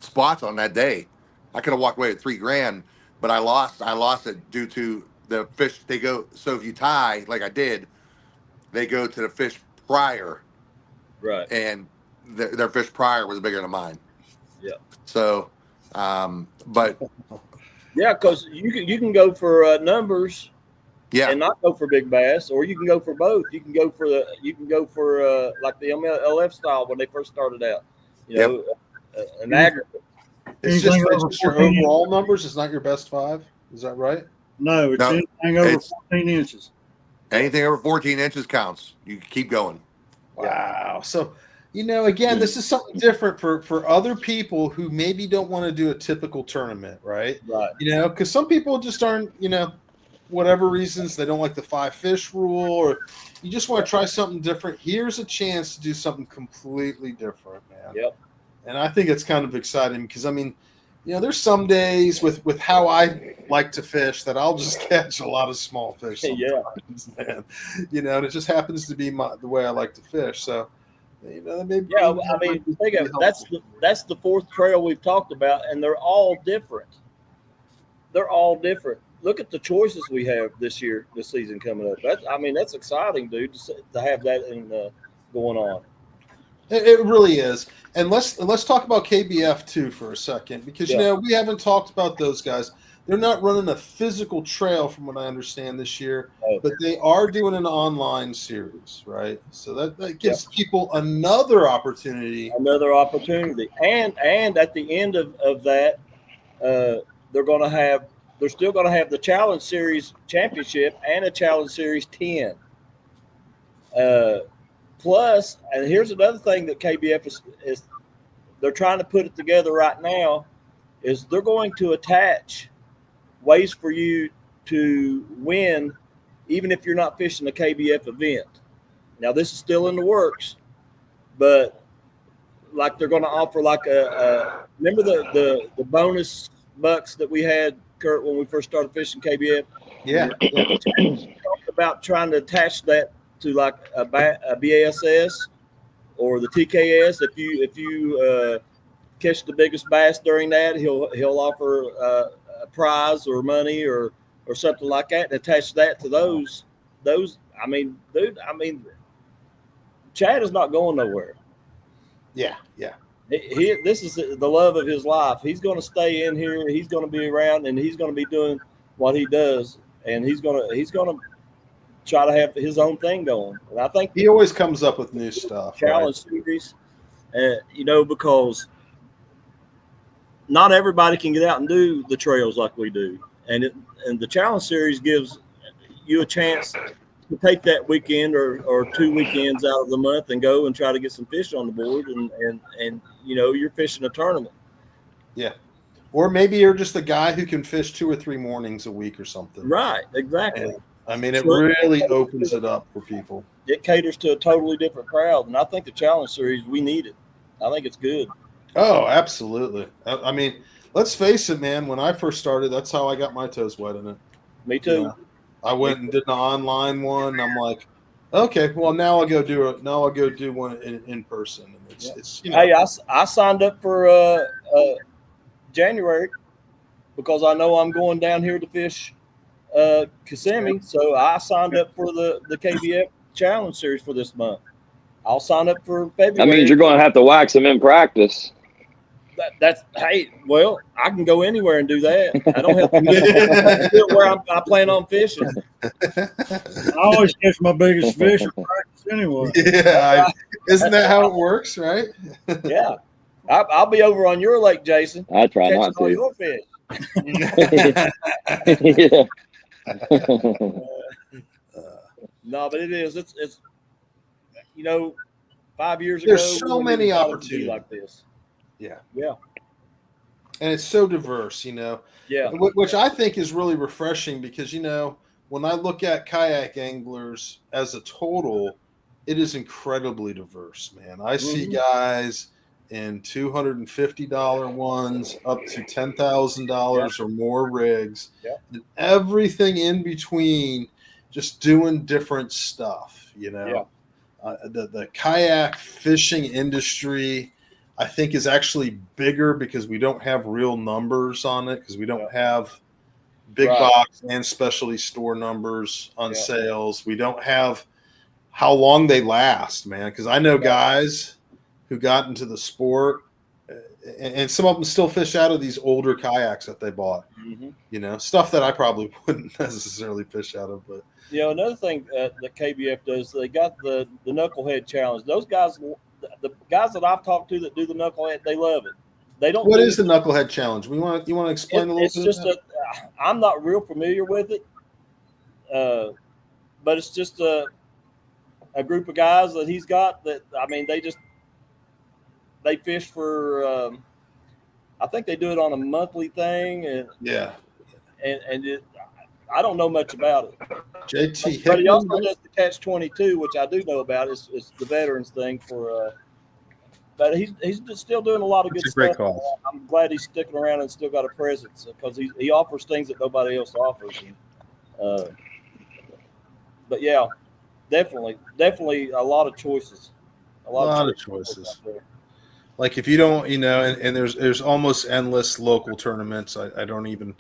spots on that day. I could have walked away with $3,000, but I lost it due to the fish. They go, so if you tie like I did, they go to the fish prior, right? And their fish prior was bigger than mine. Yeah. So, but yeah, because you can go for numbers, and not go for big bass, or you can go for both. You can go for like the MLF style when they first started out. An aggregate. It's just your overall numbers. It's not your best 5. Is that right? No, it's anything over 14 inches. Anything over 14 inches counts. You keep going. Wow. So, again, this is something different for other people who maybe don't want to do a typical tournament, right? Right. Because some people just aren't, whatever reasons, they don't like the 5 fish rule, or you just want to try something different. Here's a chance to do something completely different, man. Yep. And I think it's kind of exciting because, you know, there's some days with how I like to fish that I'll just catch a lot of small fish sometimes, man. You know, and it just happens to be the way I like to fish. So, you know, maybe I mean, think of it. That's the fourth trail we've talked about, and they're all different. They're all different. Look at the choices we have this season coming up. That's exciting, dude, to have that going on. It really is. And let's talk about KBF too for a second, because you know, we haven't talked about those guys. They're not running a physical trail from what I understand this year, but they are doing an online series, right? So that gives people another opportunity. And at the end of that, they're still going to have the Challenge Series Championship and a Challenge Series 10. Plus, and here's another thing that KBF is they're trying to put it together right now, is they're going to attach ways for you to win even if you're not fishing a KBF event. Now, this is still in the works, but like they're going to offer like remember the bonus bucks that we had, Kurt, when we first started fishing KBF? Yeah. Talked about trying to attach that to like a BASS or the TKS. If you catch the biggest bass during that, he'll offer a prize or money or something like that, and attach that to those. I mean, dude. Chad is not going nowhere. Yeah. This is the love of his life. He's going to stay in here. He's going to be around, and he's going to be doing what he does, and he's going to try to have his own thing going. And I think he always comes up with new stuff. Challenge series, you know, because not everybody can get out and do the trails like we do, and the Challenge Series gives you a chance to take that weekend or 2 weekends out of the month and go and try to get some fish on the board, and you know, you're fishing a tournament. Yeah. Or maybe you're just a guy who can fish 2 or 3 mornings a week or something. Right, exactly. And, I mean, it really opens it up for people. It caters to a totally different crowd, and I think the Challenge Series, we need it. I think it's good. Oh, absolutely. I mean, let's face it, man. When I first started, that's how I got my toes wet in it. Me too. You know, I went and did an online one. I'm like, okay, well, now I'll go do one in person. And it's you know. Hey, I signed up for January because I know I'm going down here to fish Kissimmee, so I signed up for the KBF Challenge Series for this month. I'll sign up for February. That means you're going to have to wax them in practice. Well, I can go anywhere and do that. I don't have to do it where I plan on fishing. I always catch my biggest fish in practice anyway. Yeah, isn't that how it works, right? Yeah, I'll be over on your lake, Jason. I try not to. Your fish. Yeah. No, but it is. It's you know, 5 years ago, there's so many opportunities like this. Yeah. And it's so diverse, you know. Yeah. Which I think is really refreshing because, you know, when I look at kayak anglers as a total, it is incredibly diverse, man. I see guys in $250 ones up to $10,000 or more rigs, and everything in between, just doing different stuff, you know. The kayak fishing industry, I think, is actually bigger because we don't have real numbers on it, because we don't have big box and specialty store numbers on sales. We don't have how long they last, man, because I know guys who got into the sport, and some of them still fish out of these older kayaks that they bought, you know, stuff that I probably wouldn't necessarily fish out of. But you know, another thing that KBF does, they got the Knucklehead Challenge. Those guys, the guys that I've talked to that do the Knucklehead, they love it. They don't. What is the Knucklehead Challenge? You want to explain a little bit? It's just I'm not real familiar with it, but it's just a group of guys that he's got that, I mean, they fish for. I think they do it on a monthly thing, and I don't know much about it. JT, but he also does the Catch-22, which I do know about. It's the veterans thing for but he's still doing a lot of That's good a great stuff. cause. I'm glad he's sticking around and still got a presence because he offers things that nobody else offers. And, but yeah, definitely a lot of choices. A lot of choices. Like if you don't, and there's almost endless local tournaments. I don't even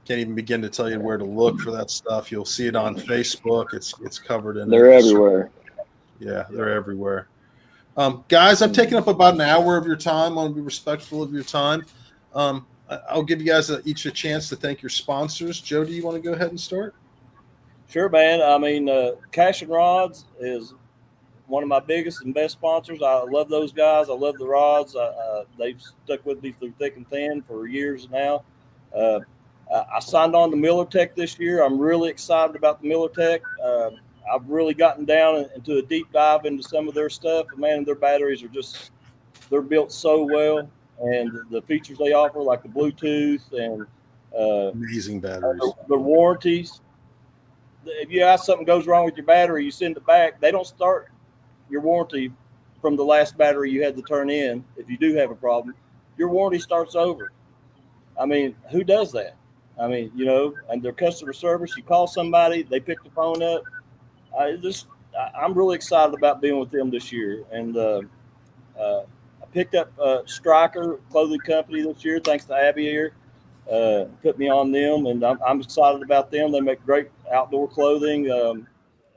can't even begin to tell you where to look for that stuff. You'll see it on Facebook. It's covered in They're it. everywhere. Yeah, they're everywhere. Guys, I've taken up about an hour of your time. I want to be respectful of your time. I'll give you guys each a chance to thank your sponsors. Jody, you want to go ahead and start? Sure, man. I mean, Cash and Rods is one of my biggest and best sponsors. I love those guys. I love the rods. They've stuck with me through thick and thin for years now. I signed on to Miller Tech this year. I'm really excited about the Miller Tech. I've really gotten down into a deep dive into some of their stuff. Man, their batteries are they're built so well. And the features they offer, like the Bluetooth and Amazing batteries. the warranties. If you have something goes wrong with your battery, you send it back. They don't start your warranty from the last battery you had to turn in. If you do have a problem, your warranty starts over. I mean, who does that? I mean, and their customer service, you call somebody, they pick the phone up. I'm really excited about being with them this year. And I picked up Stryker Clothing Company this year, thanks to Abby here. Put me on them, and I'm excited about them. They make great outdoor clothing.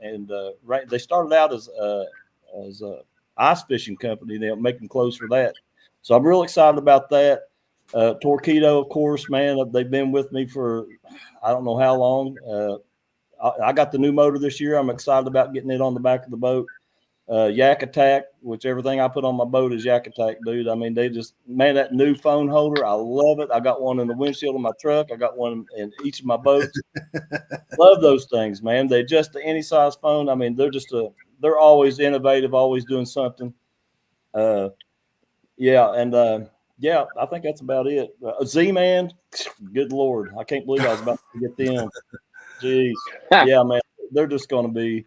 They started out as a ice fishing company. They're making clothes for that. So I'm real excited about that. Torpedo, of course, man, they've been with me for I don't know how long. I got the new motor this year. I'm excited about getting it on the back of the boat. Yak Attack, which everything I put on my boat is Yak Attack, dude. I mean, that new phone holder, I love it. I got one in the windshield of my truck. I got one in each of my boats. Love those things, man. They adjust to any size phone. I mean, they're always innovative, always doing something. I think that's about it. Z-Man, good Lord. I can't believe I was about to get them. Jeez. Yeah, man. They're just going to be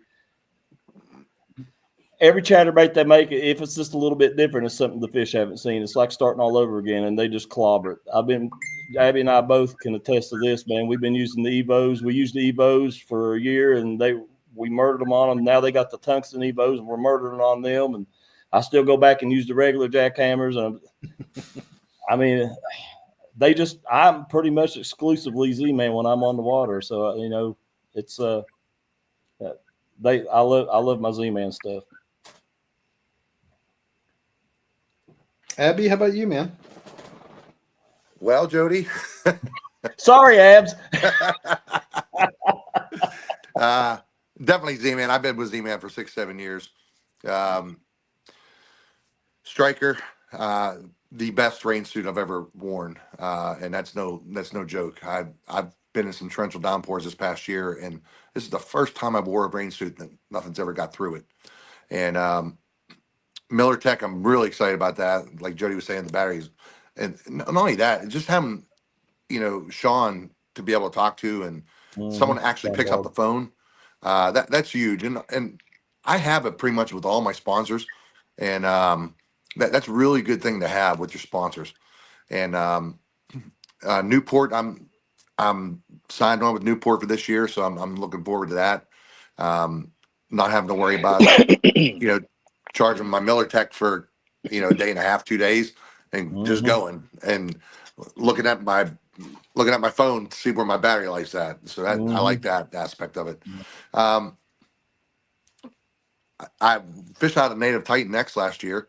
every chatterbait they make, if it's just a little bit different, it's something the fish haven't seen. It's like starting all over again, and they just clobber it. Abby and I both can attest to this, man. We've been using the Evos. We used the Evos for a year, and we murdered them on them. Now they got the tungsten Evos, and we're murdering on them. And I still go back and use the regular jackhammers. And I mean, I'm pretty much exclusively Z-Man when I'm on the water. So, it's I love my Z-Man stuff. Abby, how about you, man? Well, Jody. Sorry, Abs. Definitely Z-Man. I've been with Z-Man for 6-7 years. Striker, the best rain suit I've ever worn, and that's no joke. I've been in some torrential downpours this past year, and this is the first time I've wore a rain suit that nothing's ever got through it. And Miller Tech, I'm really excited about that. Like Jody was saying, the batteries, and not only that, just having Sean to be able to talk to, and someone actually picks up the phone. That's huge, and I have it pretty much with all my sponsors, and that's a really good thing to have with your sponsors. And Newport, I'm signed on with Newport for this year, so I'm looking forward to that. Not having to worry about charging my Miller Tech for a day and a half, 2 days, and just going and looking at my phone to see where my battery life's at. So that I like that aspect of it. I fished out a native Titan X last year.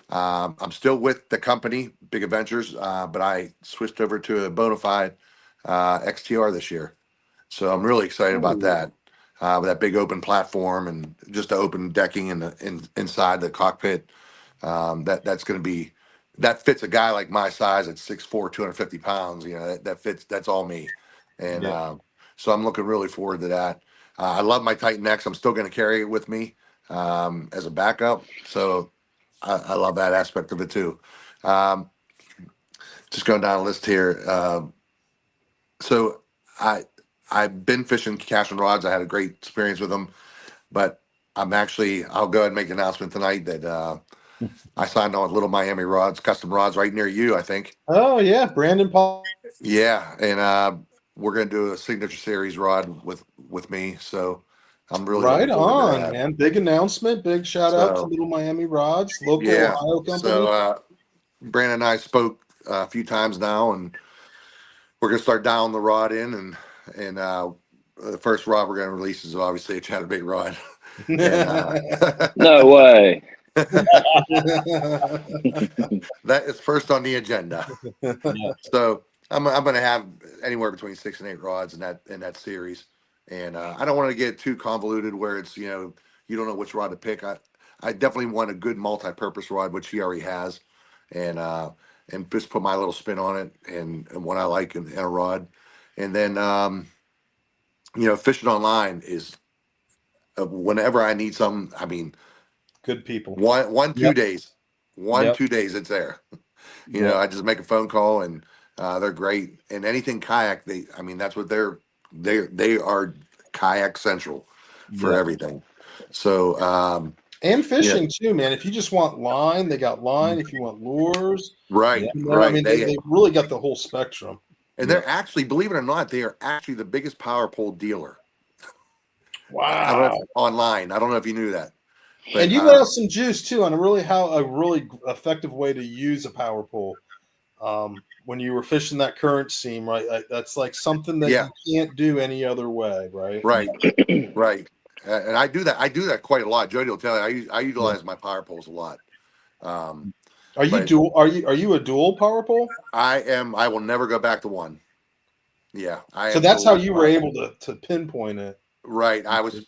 I'm still with the company, Big Adventures, but I switched over to a Bonafide XTR this year. So I'm really excited about that. With that big open platform and just the open decking inside the cockpit. That's going to be, that fits a guy like my size at 6'4", 250 pounds. That fits, that's all me. And so I'm looking really forward to that. I love my Titan X. I'm still going to carry it with me as a backup. So I love that aspect of it too. Just going down a list here. So I've been fishing cash and rods. I had a great experience with them, but I'll go ahead and make an announcement tonight that I signed on with Little Miami Rods, custom rods, right near you, I think. Oh yeah, Brandon Paul. Yeah, and we're gonna do a signature series rod with me. So I'm really Right looking forward to on, that. man. Big announcement. Big shout out to So Little Miami Rods, local yeah, Ohio company. so Brandon and I spoke a few times now, and we're gonna start dialing the rod in, and the first rod we're gonna release is obviously a chatterbait rod, and No way. that is first on the agenda. So I'm gonna have anywhere between 6 and 8 rods in that series, and I don't want to get too convoluted where it's you don't know which rod to pick. I definitely want a good multi-purpose rod, which he already has, and just put my little spin on it and what I like in a rod, and then fishing online is whenever I need something. I mean, Good people. one 2 Yep. days, Yep. 2 days it's there. Yep. I just make a phone call and they're great. And anything kayak, that's what they are kayak central for Yep. everything. So, And yeah, fishing too, man. If you just want line, they got line. If you want lures, right, I right. mean, they really got the whole spectrum. And they're actually, believe it or not, they are actually the biggest power pole dealer. I don't know Wow. online. I don't know if you knew that, but And you let out some juice too on a really effective way to use a power pole. When you were fishing that current seam, right? That's like something that yeah, you can't do any other way, right? right, right. And I do that. I do that quite a lot. Jody will tell you. I utilize my power poles a lot. Are you But dual? Are you a dual power pole? I am. I will never go back to one. Yeah, I So am that's how totally you were fine. able to pinpoint it. Right. I was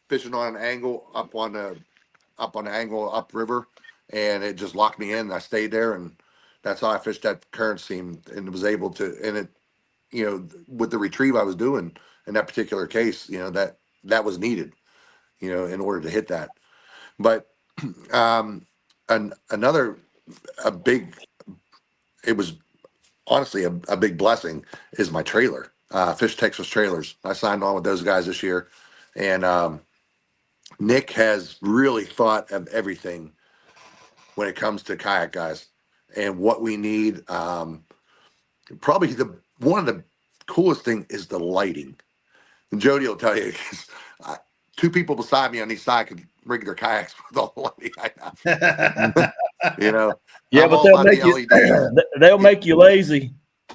fishing on an angle up on the angle upriver, and it just locked me in. And I stayed there, and that's how I fished that current seam, and was able to. And it, with the retrieve I was doing in that particular case, that was needed, in order to hit that. But another a big. It was honestly a big blessing is my trailer, Fish Texas Trailers. I signed on with those guys this year, and Nick has really thought of everything when it comes to kayak guys and what we need. Probably the one of the coolest thing is the lighting. And Jody will tell you, 'cause two people beside me on each side could rig their kayaks with all the lighting I have. Yeah, I'm but all about the LEDs. they'll make you lazy.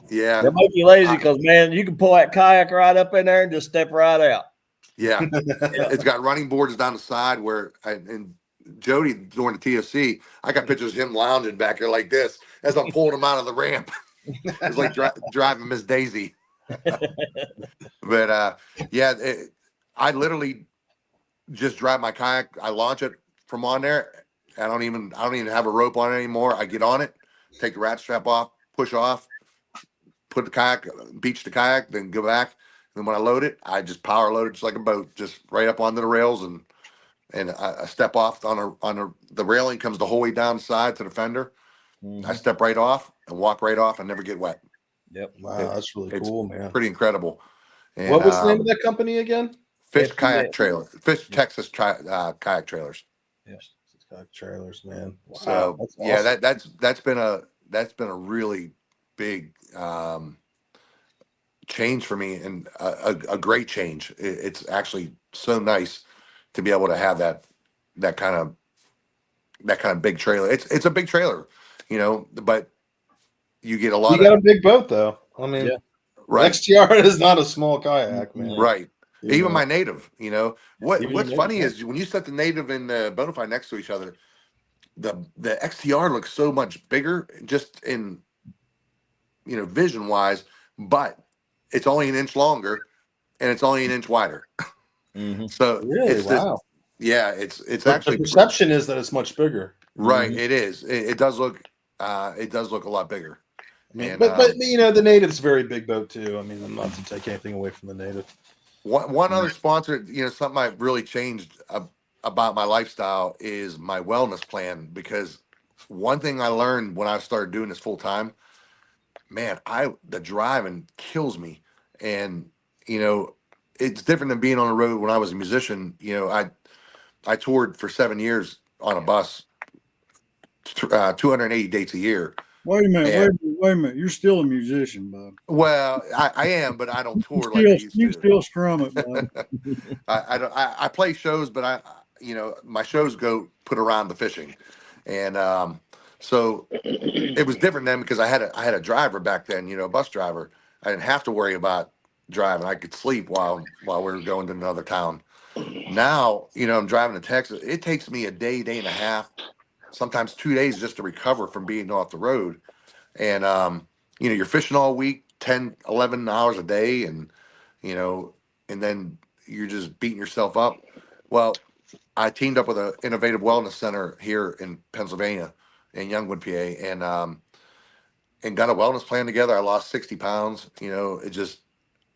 Yeah, They'll make you lazy I- because man, you can pull that kayak right up in there and just step right out. yeah. It's got running boards down the side and Jody during the TFC, I got pictures of him lounging back there like this as I'm pulling him out of the ramp. It's like driving Miss Daisy. But yeah, I literally just drive my kayak. I launch it from on there. I don't even have a rope on it anymore. I get on it, take the rat strap off, push off, put the kayak, beach the kayak, then go back. And when I load it, I just power load it just like a boat, just right up onto the rails, and I step off the railing comes the whole way down the side to the fender. I step right off and walk right off and never get wet. Yep. Wow, that's really It's cool, man. pretty incredible. And What was the name of that company again? Fish Texas kayak trailers. Yes, trailers, man. Wow, So that's yeah, awesome. that's been a really big change for me, and a great change. It's actually so nice to be able to have that kind of big trailer. It's a big trailer, but you get a You lot got of a big boat though. I mean, Yeah. right, XTR is not a small kayak, man. right. You Even know? my native, Even what's your funny native, is when you set the native and the Bonafide next to each other, the XTR looks so much bigger just in vision wise, but it's only an inch longer and it's only an inch wider. So really? it's just Wow. yeah, it's But the actually perception is that it's much bigger. right. It is. It does look a lot bigger. I mean, And but the native's a very big boat too. I mean, I'm not to take anything away from the native. one other sponsor, something I really changed about my lifestyle is my wellness plan, because one thing I learned when I started doing this full time, man, the driving kills me, and it's different than being on the road. When I was a musician, I toured for 7 years on a bus 280 dates a year. Wait a minute, And, wait a minute. You're still a musician, Bob. well, I am, but I don't tour like I used You to. still strum it, Bob. I play shows, but my shows go put around the fishing, and so it was different then because I had a driver back then, a bus driver. I didn't have to worry about driving. I could sleep while we were going to another town. Now, I'm driving to Texas. It takes me a day, day and a half, sometimes 2 days just to recover from being off the road. And you're fishing all week, 10, 11 hours a day, and and then you're just beating yourself up. Well, I teamed up with an innovative wellness center here in Pennsylvania, in Youngwood, PA, and got a wellness plan together. I lost 60 pounds.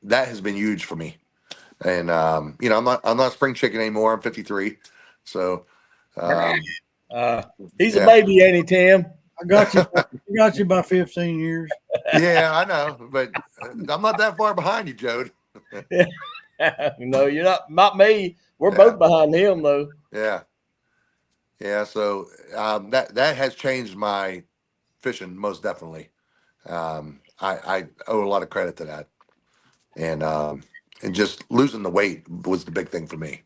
That has been huge for me. And I'm not a spring chicken anymore. I'm 53. So He's a yeah. baby, ain't he, Tim? I got you by 15 years. Yeah, I know, but I'm not that far behind you, Jode. No, you're not me. We're both behind him, though. Yeah. So that has changed my fishing most definitely. I owe a lot of credit to that, and just losing the weight was the big thing for me.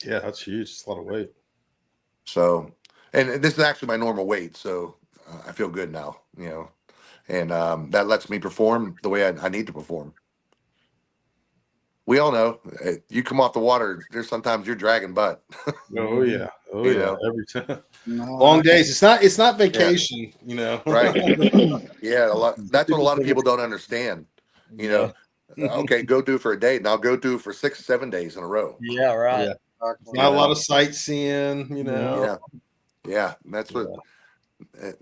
Yeah, that's huge. It's a lot of weight. So, and this is actually my normal weight, so I feel good now, and that lets me perform the way I need to perform. We all know you come off the water. There's sometimes you're dragging butt. Oh yeah, every time. No, Long days. It's not vacation, Right? Yeah, that's what a lot of people don't understand. Okay, go do it for a day. Now go do it for 6, 7 days in a row. Yeah, right. Yeah. Not a lot of sightseeing, Yeah. That's what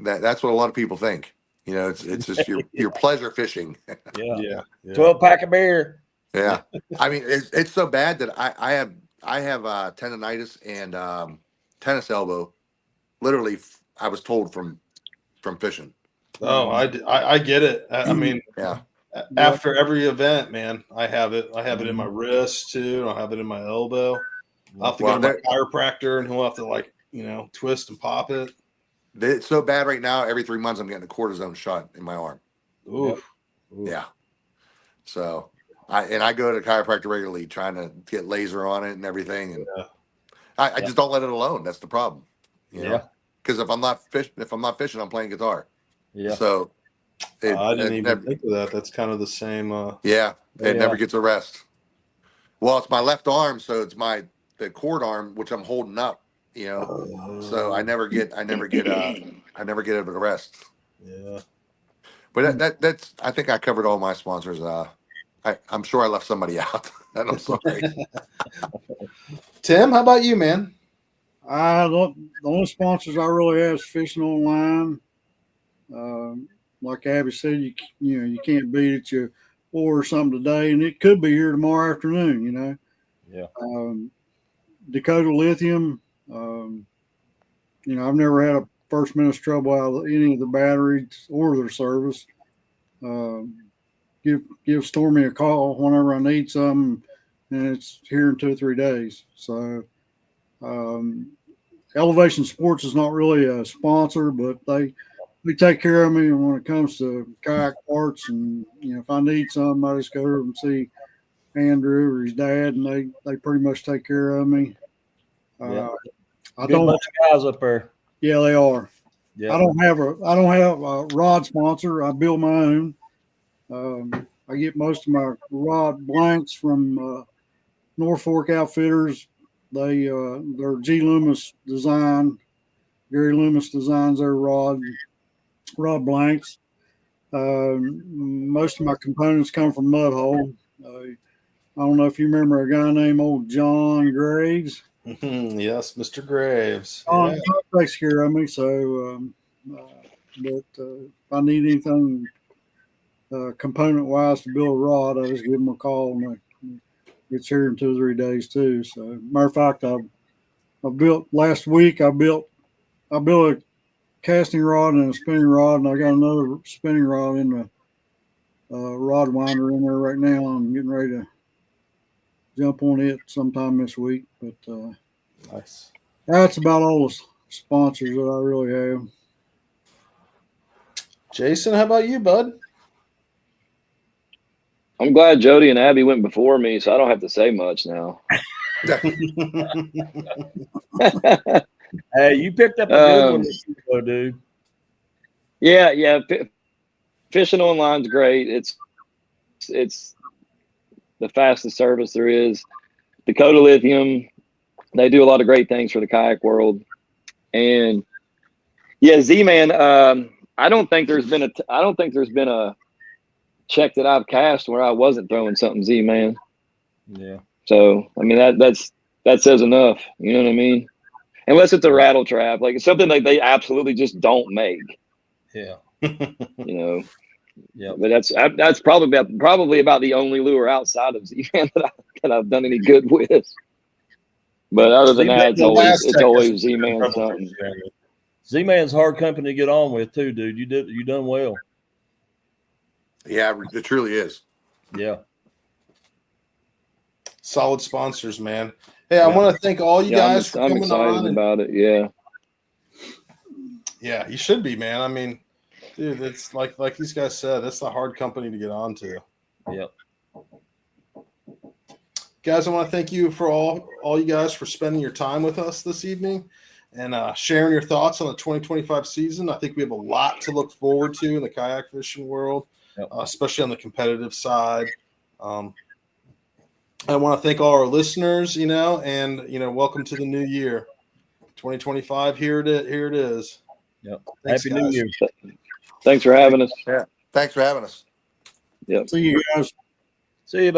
that's what a lot of people think. It's just your pleasure fishing. Yeah. 12-pack of beer. Yeah. I mean, it's so bad that I have tendonitis and tennis elbow. Literally, I was told from fishing. Oh, I get it. I mean, Yeah. After every event, man, I have it. I have it in my wrist too. I have it in my elbow. I'll have to go to my chiropractor, and he'll have to twist and pop it. It's so bad right now. Every 3 months, I'm getting a cortisone shot in my arm. Oof. Yeah. So I go to the chiropractor regularly, trying to get laser on it and everything, and I just don't let it alone. That's the problem. Because if I'm not fishing, I'm playing guitar. Yeah. So I didn't even think of that. That's kind of the same. It never gets a rest. Well, it's my left arm, so it's the cord arm, which I'm holding up. So I never get a rest. Yeah. But that's I think I covered all my sponsors. I'm sure I left somebody out, and I'm sorry. Tim, how about you, man? The only sponsors I really have is Fishing Online. Like Abby said, you can't beat it. You order something today, and it could be here tomorrow afternoon. Yeah. Dakota Lithium. I've never had a first minute's trouble out of any of the batteries or their service. Give Stormy a call whenever I need something, and it's here in 2 or 3 days. So, Elevation Sports is not really a sponsor, but they take care of me when it comes to kayak parts. And if I need something, I just go over and see Andrew or his dad, and they pretty much take care of me. I don't bunch of guys up there. Yeah, they are. Yeah. I don't have a rod sponsor. I build my own. I get most of my rod blanks from Norfolk Outfitters. They're G. Loomis design. Gary Loomis designs their rod blanks. Most of my components come from Mudhole. I don't know if you remember a guy named old John Graves. Yes, Mr. Graves. John takes care of me. So, but if I need anything component wise to build a rod, I just give them a call, and it's here in 2 or 3 days too. So, matter of fact, I built last week. I built a casting rod and a spinning rod, and I got another spinning rod in the rod winder in there right now. I'm getting ready to jump on it sometime this week. But nice. That's about all the sponsors that I really have. Jason, how about you, bud? I'm glad Jody and Abby went before me, so I don't have to say much now. Hey, you picked up a good one this year, though, dude. Yeah. Fishing online's great. It's the fastest service there is. Dakota Lithium, they do a lot of great things for the kayak world. And yeah, Z-Man, I don't think there's been a check that I've cashed where I wasn't throwing something Z-Man. Yeah. So I mean that says enough. You know what I mean? Unless it's a rattle trap, like it's something like they absolutely just don't make. Yeah. You know. Yeah. But that's probably about the only lure outside of Z-Man that I've done any good with. But other than that, it's always Z-Man something. Z-Man's hard company to get on with too, dude. You done well. Yeah, it truly is. Yeah. Solid sponsors, man. Hey, I want to thank all you guys for coming on. I'm excited about it. Yeah. Yeah, you should be, man. I mean, dude, it's like these guys said, it's a hard company to get onto. Yep. Guys, I want to thank you for all you guys for spending your time with us this evening and sharing your thoughts on the 2025 season. I think we have a lot to look forward to in the kayak fishing world, especially on the competitive side. I want to thank all our listeners, and welcome to the new year, 2025. Here it is. Yep. Thanks, Happy guys. New Year. Thanks for having us. Yeah. Thanks for having us. Yep. See you guys. See you.